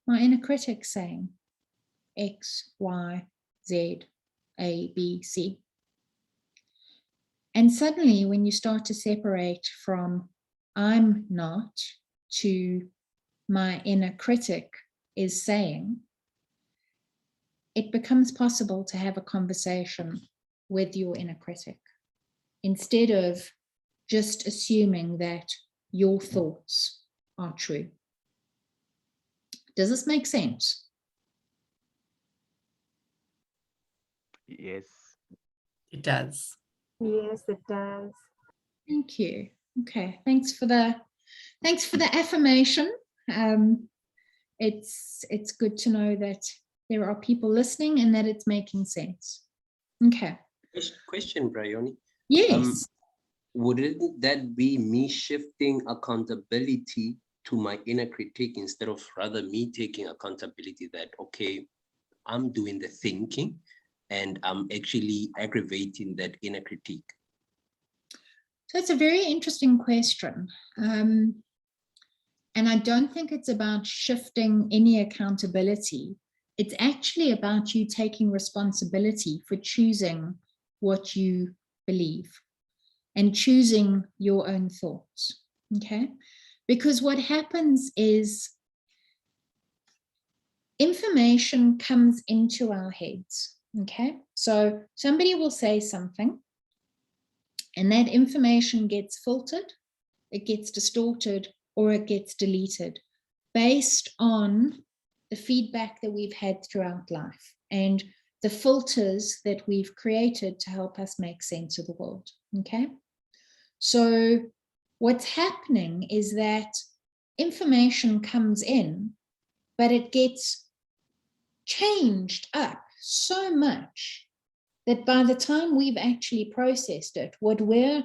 my inner critic saying X, Y, Z, A, B, C. And suddenly when you start to separate from I'm not to my inner critic is saying, it becomes possible to have a conversation with your inner critic instead of just assuming that your thoughts are true. Does this make sense? Yes. It does. Yes, it does. Thank you. Okay, thanks for the affirmation. It's good to know that there are people listening and that it's making sense. Okay. Question, Briony. Yes. Wouldn't that be me shifting accountability to my inner critique instead of rather me taking accountability that, okay, I'm doing the thinking and I'm actually aggravating that inner critique? So it's a very interesting question. And I don't think it's about shifting any accountability. It's actually about you taking responsibility for choosing what you believe and choosing your own thoughts, okay? Because what happens is information comes into our heads, okay? So somebody will say something and that information gets filtered, it gets distorted, or it gets deleted based on the feedback that we've had throughout life and the filters that we've created to help us make sense of the world, okay? So what's happening is that information comes in, but it gets changed up so much that by the time we've actually processed it, what we're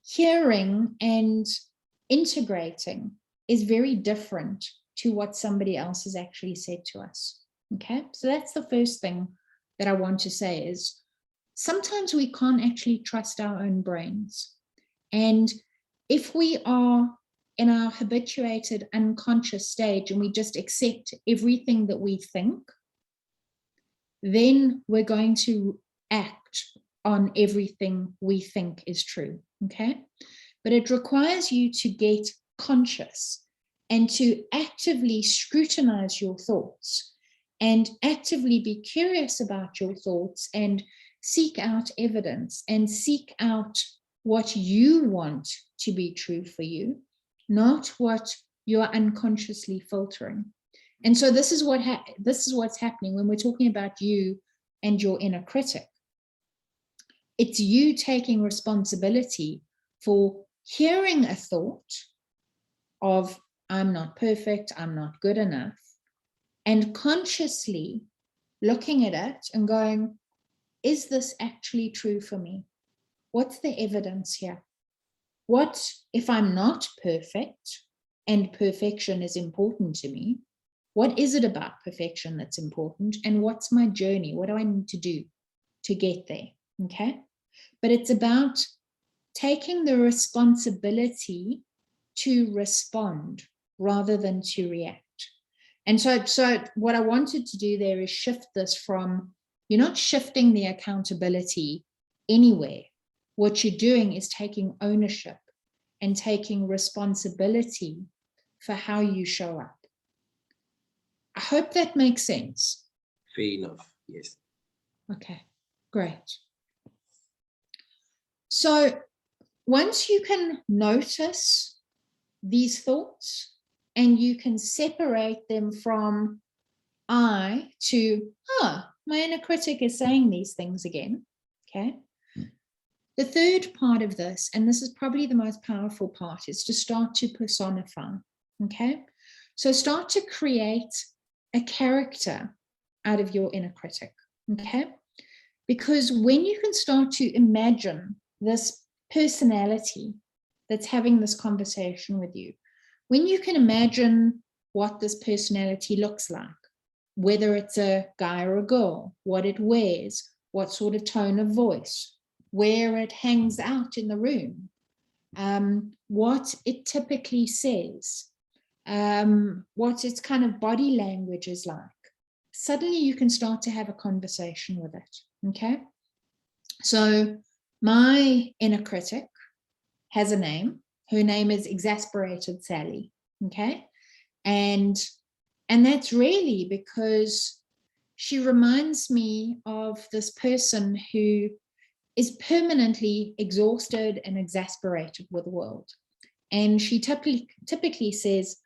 hearing and integrating is very different to what somebody else has actually said to us, okay? So that's the first thing that I want to say is sometimes we can't actually trust our own brains. And if we are in our habituated unconscious stage and we just accept everything that we think, then we're going to act on everything we think is true, okay? But it requires you to get conscious and to actively scrutinize your thoughts and actively be curious about your thoughts and seek out evidence and seek out what you want to be true for you, not what you're unconsciously filtering. And so this is what's happening when we're talking about you and your inner critic. It's you taking responsibility for hearing a thought of, I'm not perfect, I'm not good enough, and consciously looking at it and going, is this actually true for me? What's the evidence here? What if I'm not perfect and perfection is important to me? What is it about perfection that's important? And what's my journey? What do I need to do to get there? Okay. But it's about taking the responsibility to respond rather than to react. And so what I wanted to do there is shift this from, you're not shifting the accountability anywhere. What you're doing is taking ownership and taking responsibility for how you show up. I hope that makes sense. Fair enough, yes. Okay, great. So once you can notice these thoughts and you can separate them from I to, my inner critic is saying these things again, okay? The third part of this, and this is probably the most powerful part, is to start to personify, okay? So start to create a character out of your inner critic, okay? Because when you can start to imagine this personality that's having this conversation with you, when you can imagine what this personality looks like, whether it's a guy or a girl, what it wears, what sort of tone of voice, where it hangs out in the room, what it typically says, what its kind of body language is like, suddenly you can start to have a conversation with it. Okay. So my inner critic has a name. Her name is Exasperated Sally. Okay. And that's really because she reminds me of this person who is permanently exhausted and exasperated with the world. And she typically says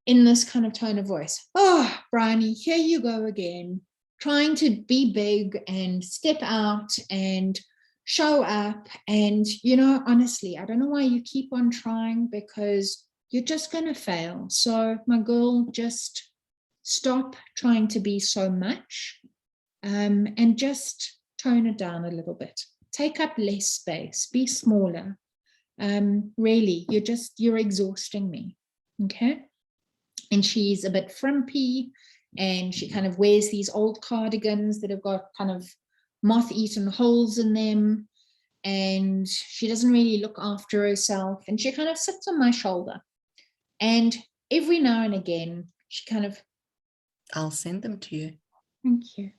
in this kind of tone of voice, "Oh, Briony, here you go again, trying to be big and step out and show up. And, you know, honestly, I don't know why you keep on trying, because you're just going to fail. So my girl, just stop trying to be so much, and just tone it down a little bit. Take up less space, be smaller. Really, you're exhausting me." Okay. And she's a bit frumpy, and she kind of wears these old cardigans that have got kind of moth-eaten holes in them, and she doesn't really look after herself, and she kind of sits on my shoulder, and every now and again she kind of... I'll send them to you. Thank you.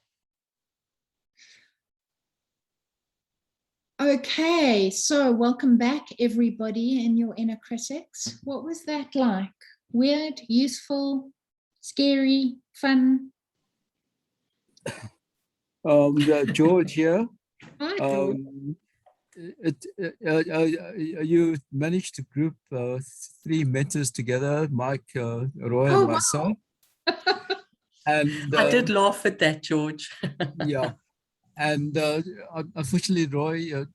Okay, so welcome back, everybody, in your inner critics. What was that like? Weird, useful, scary, fun? George here. Hi, George. You managed to group 3 mentors together, Mike, Roy, and Oh, myself. And I did laugh at that, George. yeah, and unfortunately, Roy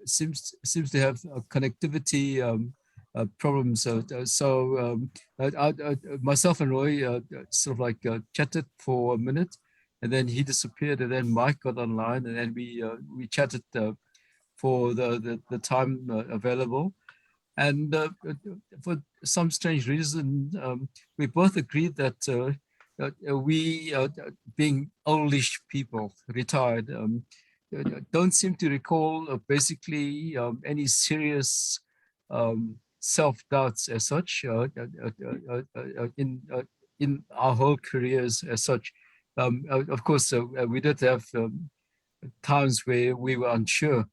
seems to have connectivity problems. Myself and Roy sort of like chatted for a minute, and then he disappeared, and then Mike got online, and then we chatted for the time available. And for some strange reason, we both agreed that we, being oldish people, retired, don't seem to recall basically any serious self-doubts as such in our whole careers as such. Of course, we did have times where we were unsure,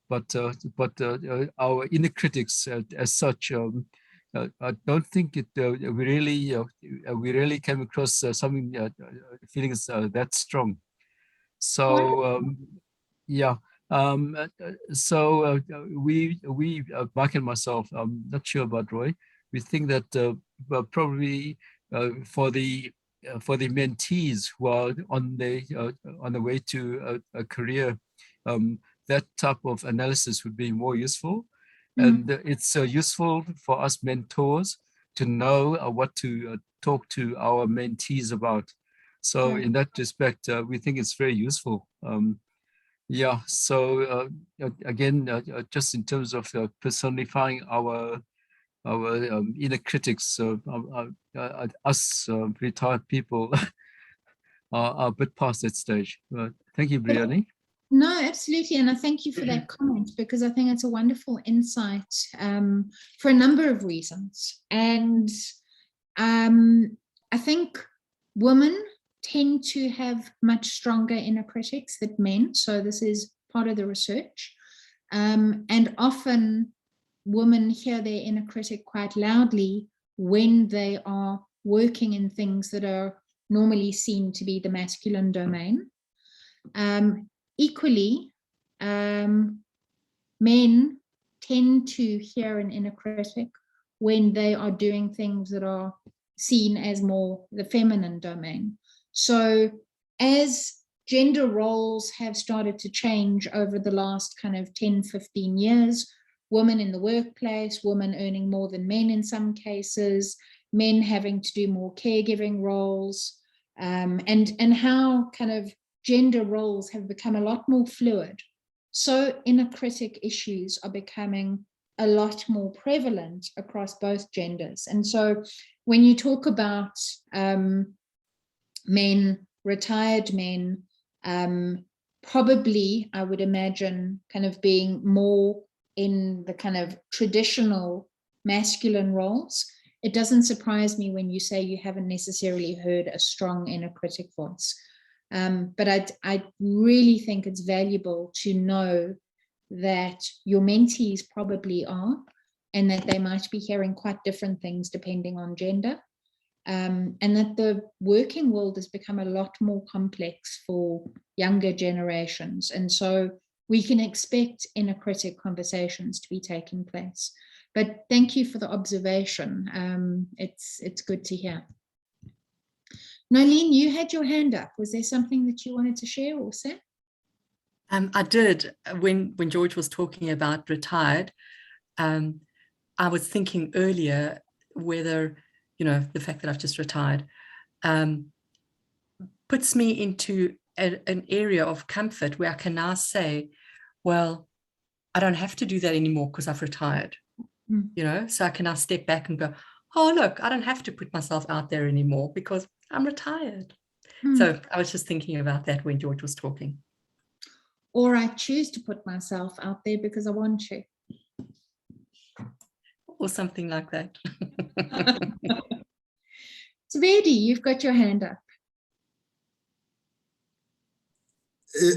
but our inner critics as such, I don't think we really came across something feelings that strong. So yeah, so we Mark and myself, I'm not sure about Roy, we think that probably for the mentees who are on the way to a career, that type of analysis would be more useful. And it's useful for us mentors to know what to talk to our mentees about. So in that respect, we think it's very useful. Yeah, so again, just in terms of personifying our inner critics, us retired people are a bit past that stage. Thank you, Briony. No, absolutely. And I thank you for that comment, because I think it's a wonderful insight for a number of reasons. And I think women tend to have much stronger inner critics than men. So this is part of the research. And often women hear their inner critic quite loudly when they are working in things that are normally seen to be the masculine domain. Equally, men tend to hear an inner critic when they are doing things that are seen as more the feminine domain. So as gender roles have started to change over the last kind of 10, 15 years, women in the workplace, women earning more than men in some cases, men having to do more caregiving roles, and how kind of gender roles have become a lot more fluid. So inner critic issues are becoming a lot more prevalent across both genders. And so when you talk about men, retired men, probably I would imagine kind of being more in the kind of traditional masculine roles, it doesn't surprise me when you say you haven't necessarily heard a strong inner critic voice. But I really think it's valuable to know that your mentees probably are, and that they might be hearing quite different things depending on gender. And that the working world has become a lot more complex for younger generations. And so we can expect inner critic conversations to be taking place. But thank you for the observation. It's good to hear. Nolene, you had your hand up. Was there something that you wanted to share or say? I did. When George was talking about retired, I was thinking earlier whether, you know, the fact that I've just retired puts me into an area of comfort where I can now say, well, I don't have to do that anymore because I've retired, you know, so I can now step back and go, oh, look, I don't have to put myself out there anymore because I'm retired. So I was just thinking about that when George was talking. Or I choose to put myself out there because I want to. Or something like that. Svedi, you've got your hand up.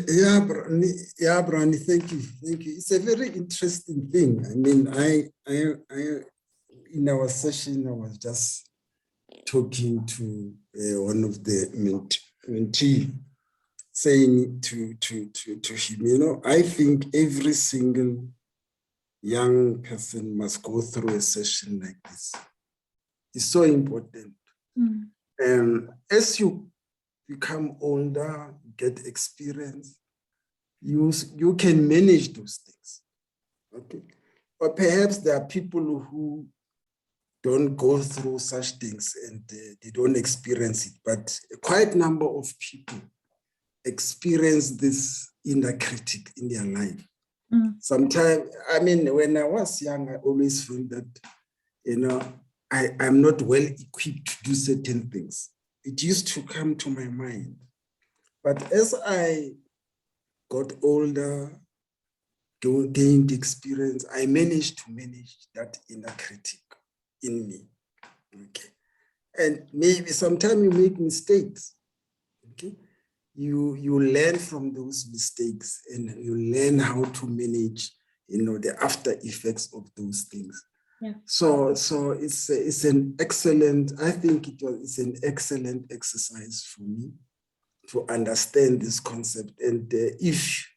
Yeah, Briony, thank you. It's a very interesting thing. I mean, I in our session, I was just talking to one of the mentee, saying to him, you know, I think every single young person must go through a session like this. It's so important. As you become older, get experience, you can manage those things. Okay. But perhaps there are people who don't go through such things and they don't experience it. But a quite number of people experience this inner critic in their life. Sometimes, I mean, when I was young, I always felt that, you know, I'm not well equipped to do certain things. It used to come to my mind. But as I got older, gained experience, I managed to manage that inner critic in me. Okay. And maybe sometimes you make mistakes. Okay. You learn from those mistakes and you learn how to manage, you know, the after effects of those things. Yeah. So it's an excellent, I think it's an excellent exercise for me to understand this concept. And if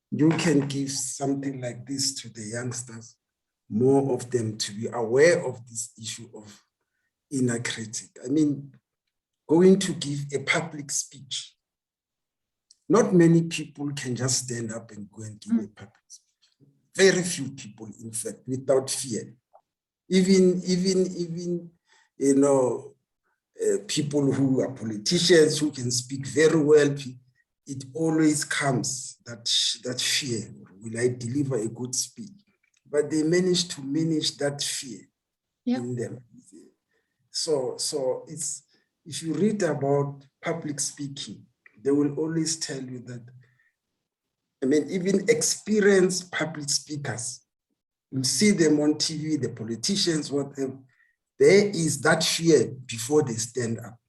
you can give something like this to the youngsters, more of them to be aware of this issue of inner critic. I mean, going to give a public speech. Not many people can just stand up and go and give a public speech. Very few people, in fact, without fear. Even you know, people who are politicians who can speak very well, it always comes that fear. Will I deliver a good speech? But they manage to manage that fear in them. So it's, if you read about public speaking, they will always tell you that, I mean, even experienced public speakers, you see them on TV, the politicians, whatever, there is that fear before they stand up.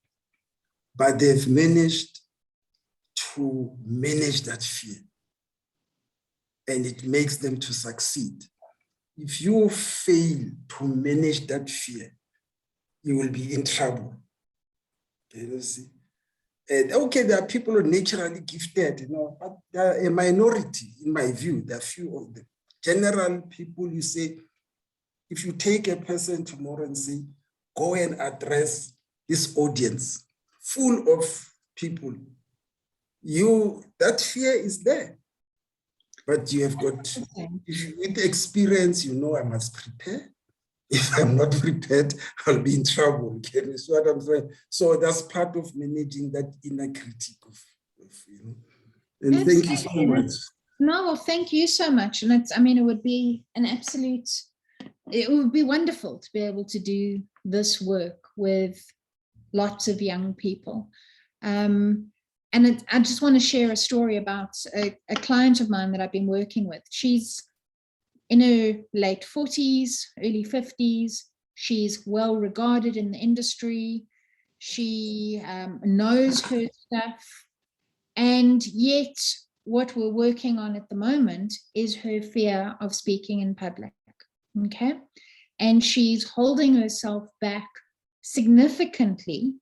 But they've managed to manage that fear. And it makes them to succeed. If you fail to manage that fear, you will be in trouble. You see? And okay, there are people who are naturally gifted, you know, but they're a minority, in my view. There are few of them. General people, you say, if you take a person tomorrow and say, go and address this audience full of people, that fear is there. But you have got, with experience, you know, I must prepare. If I'm not prepared, I'll be in trouble. Can you see what I'm saying? So that's part of managing that inner critic of you know. And thank you so much. No, well, thank you so much. And it's, I mean, it would be it would be wonderful to be able to do this work with lots of young people. And I just want to share a story about a client of mine that I've been working with. She's in her late 40s, early 50s. She's well regarded in the industry. She knows her stuff. And yet what we're working on at the moment is her fear of speaking in public, okay? And she's holding herself back significantly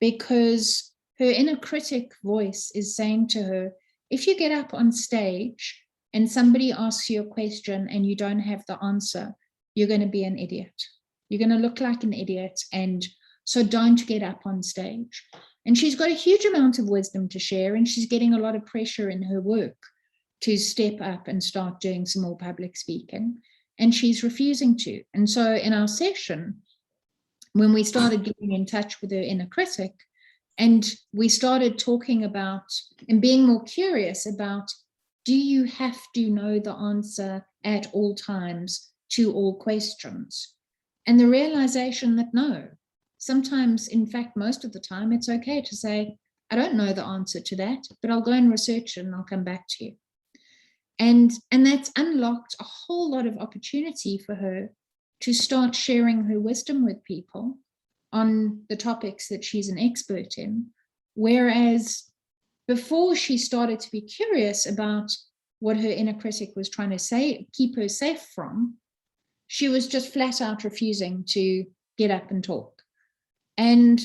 because her inner critic voice is saying to her, if you get up on stage and somebody asks you a question and you don't have the answer, you're going to be an idiot. You're going to look like an idiot, and so don't get up on stage. And she's got a huge amount of wisdom to share, and she's getting a lot of pressure in her work to step up and start doing some more public speaking, and she's refusing to. And so in our session, when we started getting in touch with her inner critic, and we started talking about and being more curious about, do you have to know the answer at all times to all questions? And the realization that no, sometimes, in fact, most of the time, it's okay to say, I don't know the answer to that, but I'll go and research it and I'll come back to you. And that's unlocked a whole lot of opportunity for her to start sharing her wisdom with people on the topics that she's an expert in. Whereas before she started to be curious about what her inner critic was trying to say, keep her safe from, she was just flat out refusing to get up and talk. And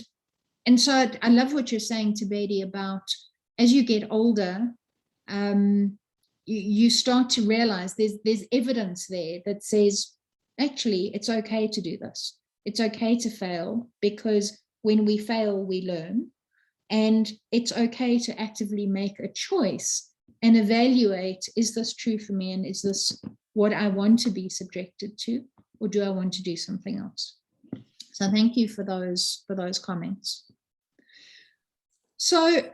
so I love what you're saying, Thabedi, about as you get older, you start to realize there's evidence there that says, actually, it's okay to do this. It's okay to fail, because when we fail, we learn. And it's okay to actively make a choice and evaluate, is this true for me? And is this what I want to be subjected to? Or do I want to do something else? So thank you for those comments. So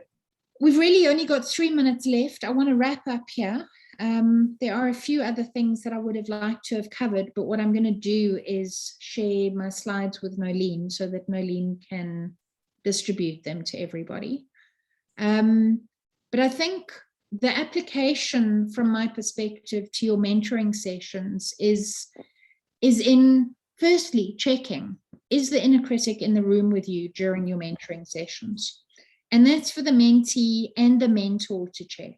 we've really only got 3 minutes left. I want to wrap up here. There are a few other things that I would have liked to have covered, but what I'm going to do is share my slides with Nolene so that Nolene can distribute them to everybody. But I think the application from my perspective to your mentoring sessions is in, firstly, checking, is the inner critic in the room with you during your mentoring sessions? And that's for the mentee and the mentor to check.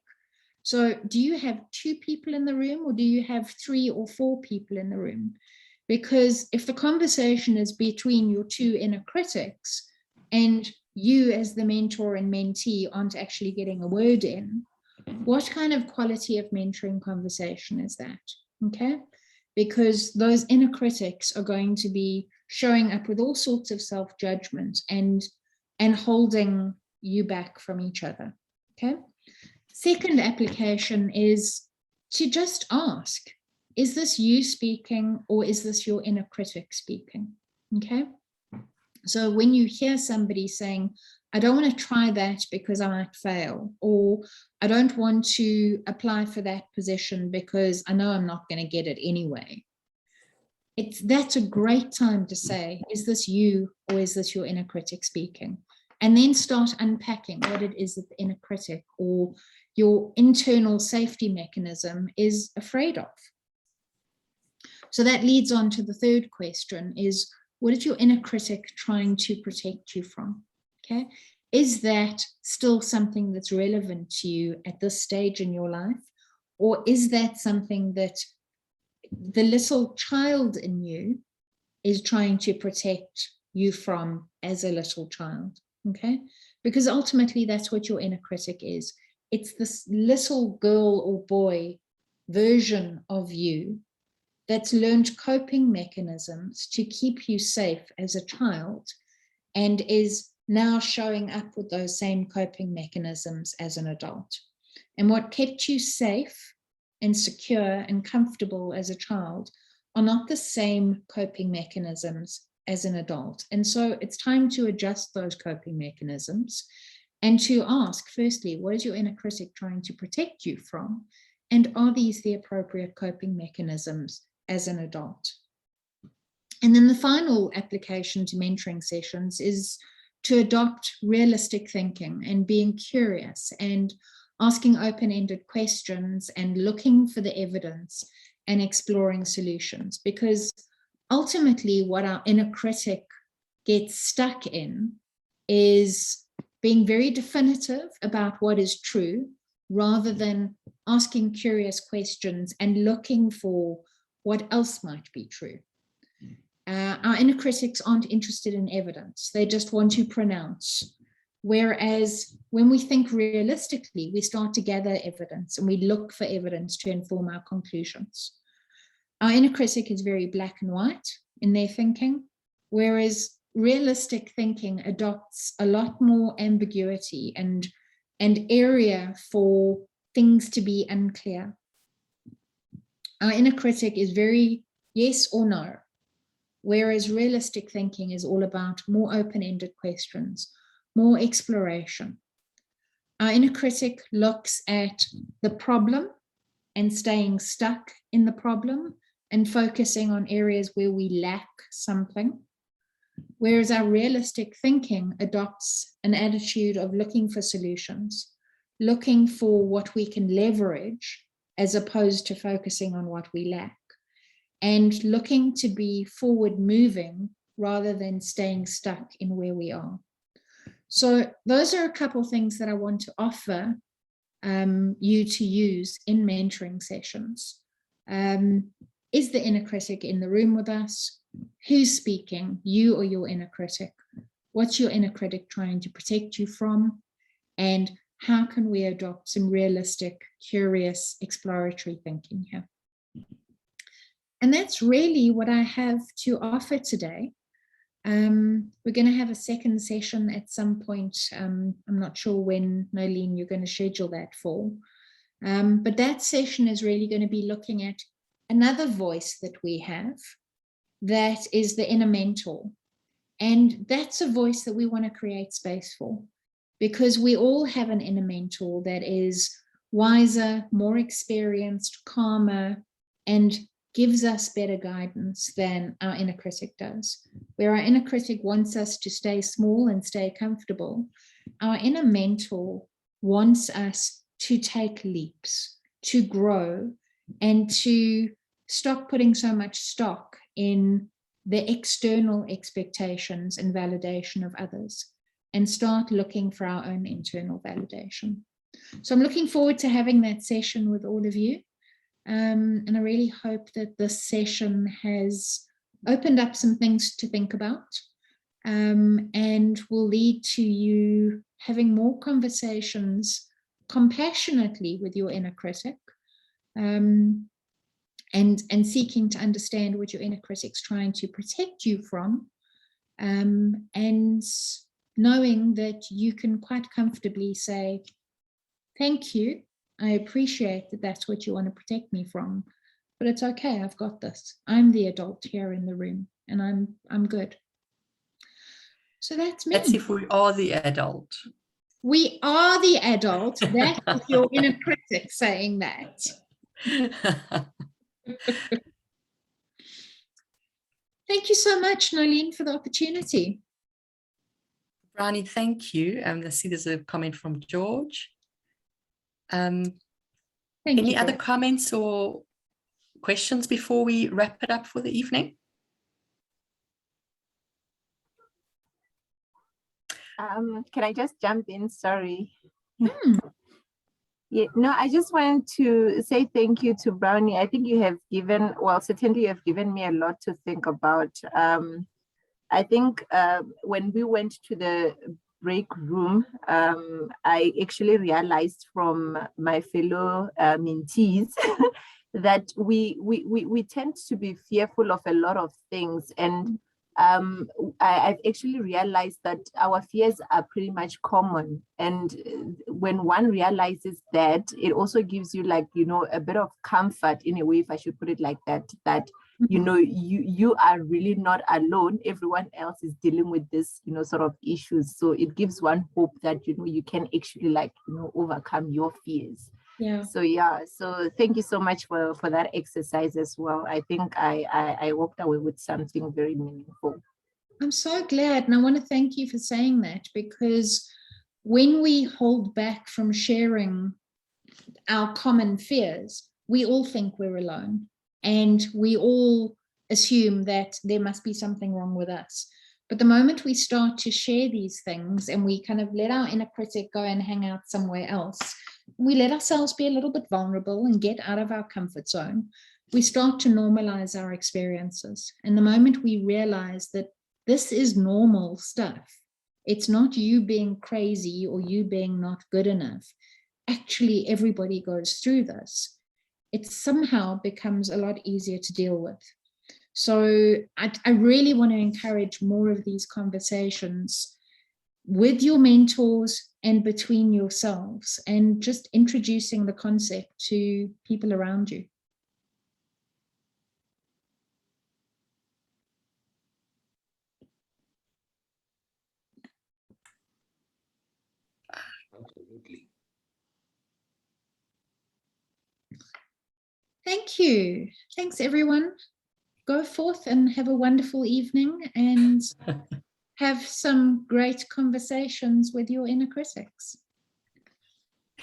So do you have 2 people in the room, or do you have 3 or 4 people in the room? Because if the conversation is between your 2 inner critics and you as the mentor and mentee aren't actually getting a word in, what kind of quality of mentoring conversation is that? Okay, because those inner critics are going to be showing up with all sorts of self-judgment and holding you back from each other. Okay. Second application is to just ask, is this you speaking, or is this your inner critic speaking? Okay. So when you hear somebody saying, I don't want to try that because I might fail, or I don't want to apply for that position because I know I'm not going to get it anyway, that's a great time to say, is this you, or is this your inner critic speaking? And then start unpacking what it is that the inner critic or your internal safety mechanism is afraid of. So that leads on to the third question, is what is your inner critic trying to protect you from? Okay, is that still something that's relevant to you at this stage in your life? Or is that something that the little child in you is trying to protect you from as a little child? Okay, because ultimately that's what your inner critic is. It's this little girl or boy version of you that's learned coping mechanisms to keep you safe as a child, and is now showing up with those same coping mechanisms as an adult. And what kept you safe and secure and comfortable as a child are not the same coping mechanisms as an adult. And so it's time to adjust those coping mechanisms and to ask, firstly, what is your inner critic trying to protect you from? And are these the appropriate coping mechanisms as an adult? And then the final application to mentoring sessions is to adopt realistic thinking and being curious and asking open-ended questions and looking for the evidence and exploring solutions. Because ultimately what our inner critic gets stuck in is being very definitive about what is true, rather than asking curious questions and looking for what else might be true. Our inner critics aren't interested in evidence. They just want to pronounce. Whereas when we think realistically, we start to gather evidence and we look for evidence to inform our conclusions. Our inner critic is very black and white in their thinking, whereas realistic thinking adopts a lot more ambiguity and area for things to be unclear. Our inner critic is very yes or no, whereas realistic thinking is all about more open-ended questions, more exploration. Our inner critic looks at the problem and staying stuck in the problem and focusing on areas where we lack something, whereas our realistic thinking adopts an attitude of looking for solutions, looking for what we can leverage as opposed to focusing on what we lack, and looking to be forward moving rather than staying stuck in where we are. So those are a couple of things that I want to offer you to use in mentoring sessions. Is the inner critic in the room with us? Who's speaking, you or your inner critic? What's your inner critic trying to protect you from? And how can we adopt some realistic, curious, exploratory thinking here? And that's really what I have to offer today. We're going to have a second session at some point. I'm not sure when, Nolene, you're going to schedule that for. But that session is really going to be looking at another voice that we have, that is the inner mentor. And that's a voice that we want to create space for, because we all have an inner mentor that is wiser, more experienced, calmer, and gives us better guidance than our inner critic does. Where our inner critic wants us to stay small and stay comfortable, our inner mentor wants us to take leaps, to grow, and to stop putting so much stock in the external expectations and validation of others, and start looking for our own internal validation. So I'm looking forward to having that session with all of you. And I really hope that this session has opened up some things to think about, and will lead to you having more conversations compassionately with your inner critic, and seeking to understand what your inner critic's trying to protect you from, and knowing that you can quite comfortably say, thank you, I appreciate that that's what you want to protect me from, but it's okay, I've got this. I'm the adult here in the room, and I'm good. So that's me. That's if we are the adult. We are the adult. That is your inner critic saying that. Thank you so much, Nolene, for the opportunity. Briony, thank you. I see there's a comment from George. Any other comments or questions before we wrap it up for the evening? Can I just jump in? Sorry. Yeah, no, I just wanted to say thank you to Briony. I think you have given, well, certainly you have given me a lot to think about. I think when we went to the break room, I actually realized from my fellow mentees that we tend to be fearful of a lot of things. And I've actually realized that our fears are pretty much common. And when one realizes that, it also gives you, like, you know, a bit of comfort in a way, if I should put it like that, that, you know, you are really not alone. Everyone else is dealing with this, you know, sort of issues. So it gives one hope that, you know, you can actually, like, you know, overcome your fears. Yeah. So yeah, so thank you so much for that exercise as well. I think I walked away with something very meaningful. I'm so glad, and I want to thank you for saying that, because when we hold back from sharing our common fears, we all think we're alone, and we all assume that there must be something wrong with us. But the moment we start to share these things and we kind of let our inner critic go and hang out somewhere else, we let ourselves be a little bit vulnerable and get out of our comfort zone, we start to normalize our experiences. And the moment we realize that this is normal stuff, it's not you being crazy or you being not good enough. Actually, everybody goes through this. It somehow becomes a lot easier to deal with. So I really want to encourage more of these conversations with your mentors and between yourselves, and just introducing the concept to people around you. Absolutely. Thank you. Thanks, everyone. Go forth and have a wonderful evening and have some great conversations with your inner critics.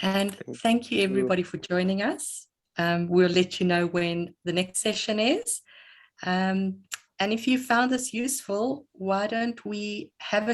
And thank you, everybody, for joining us. We'll let you know when the next session is. And if you found this useful, why don't we have a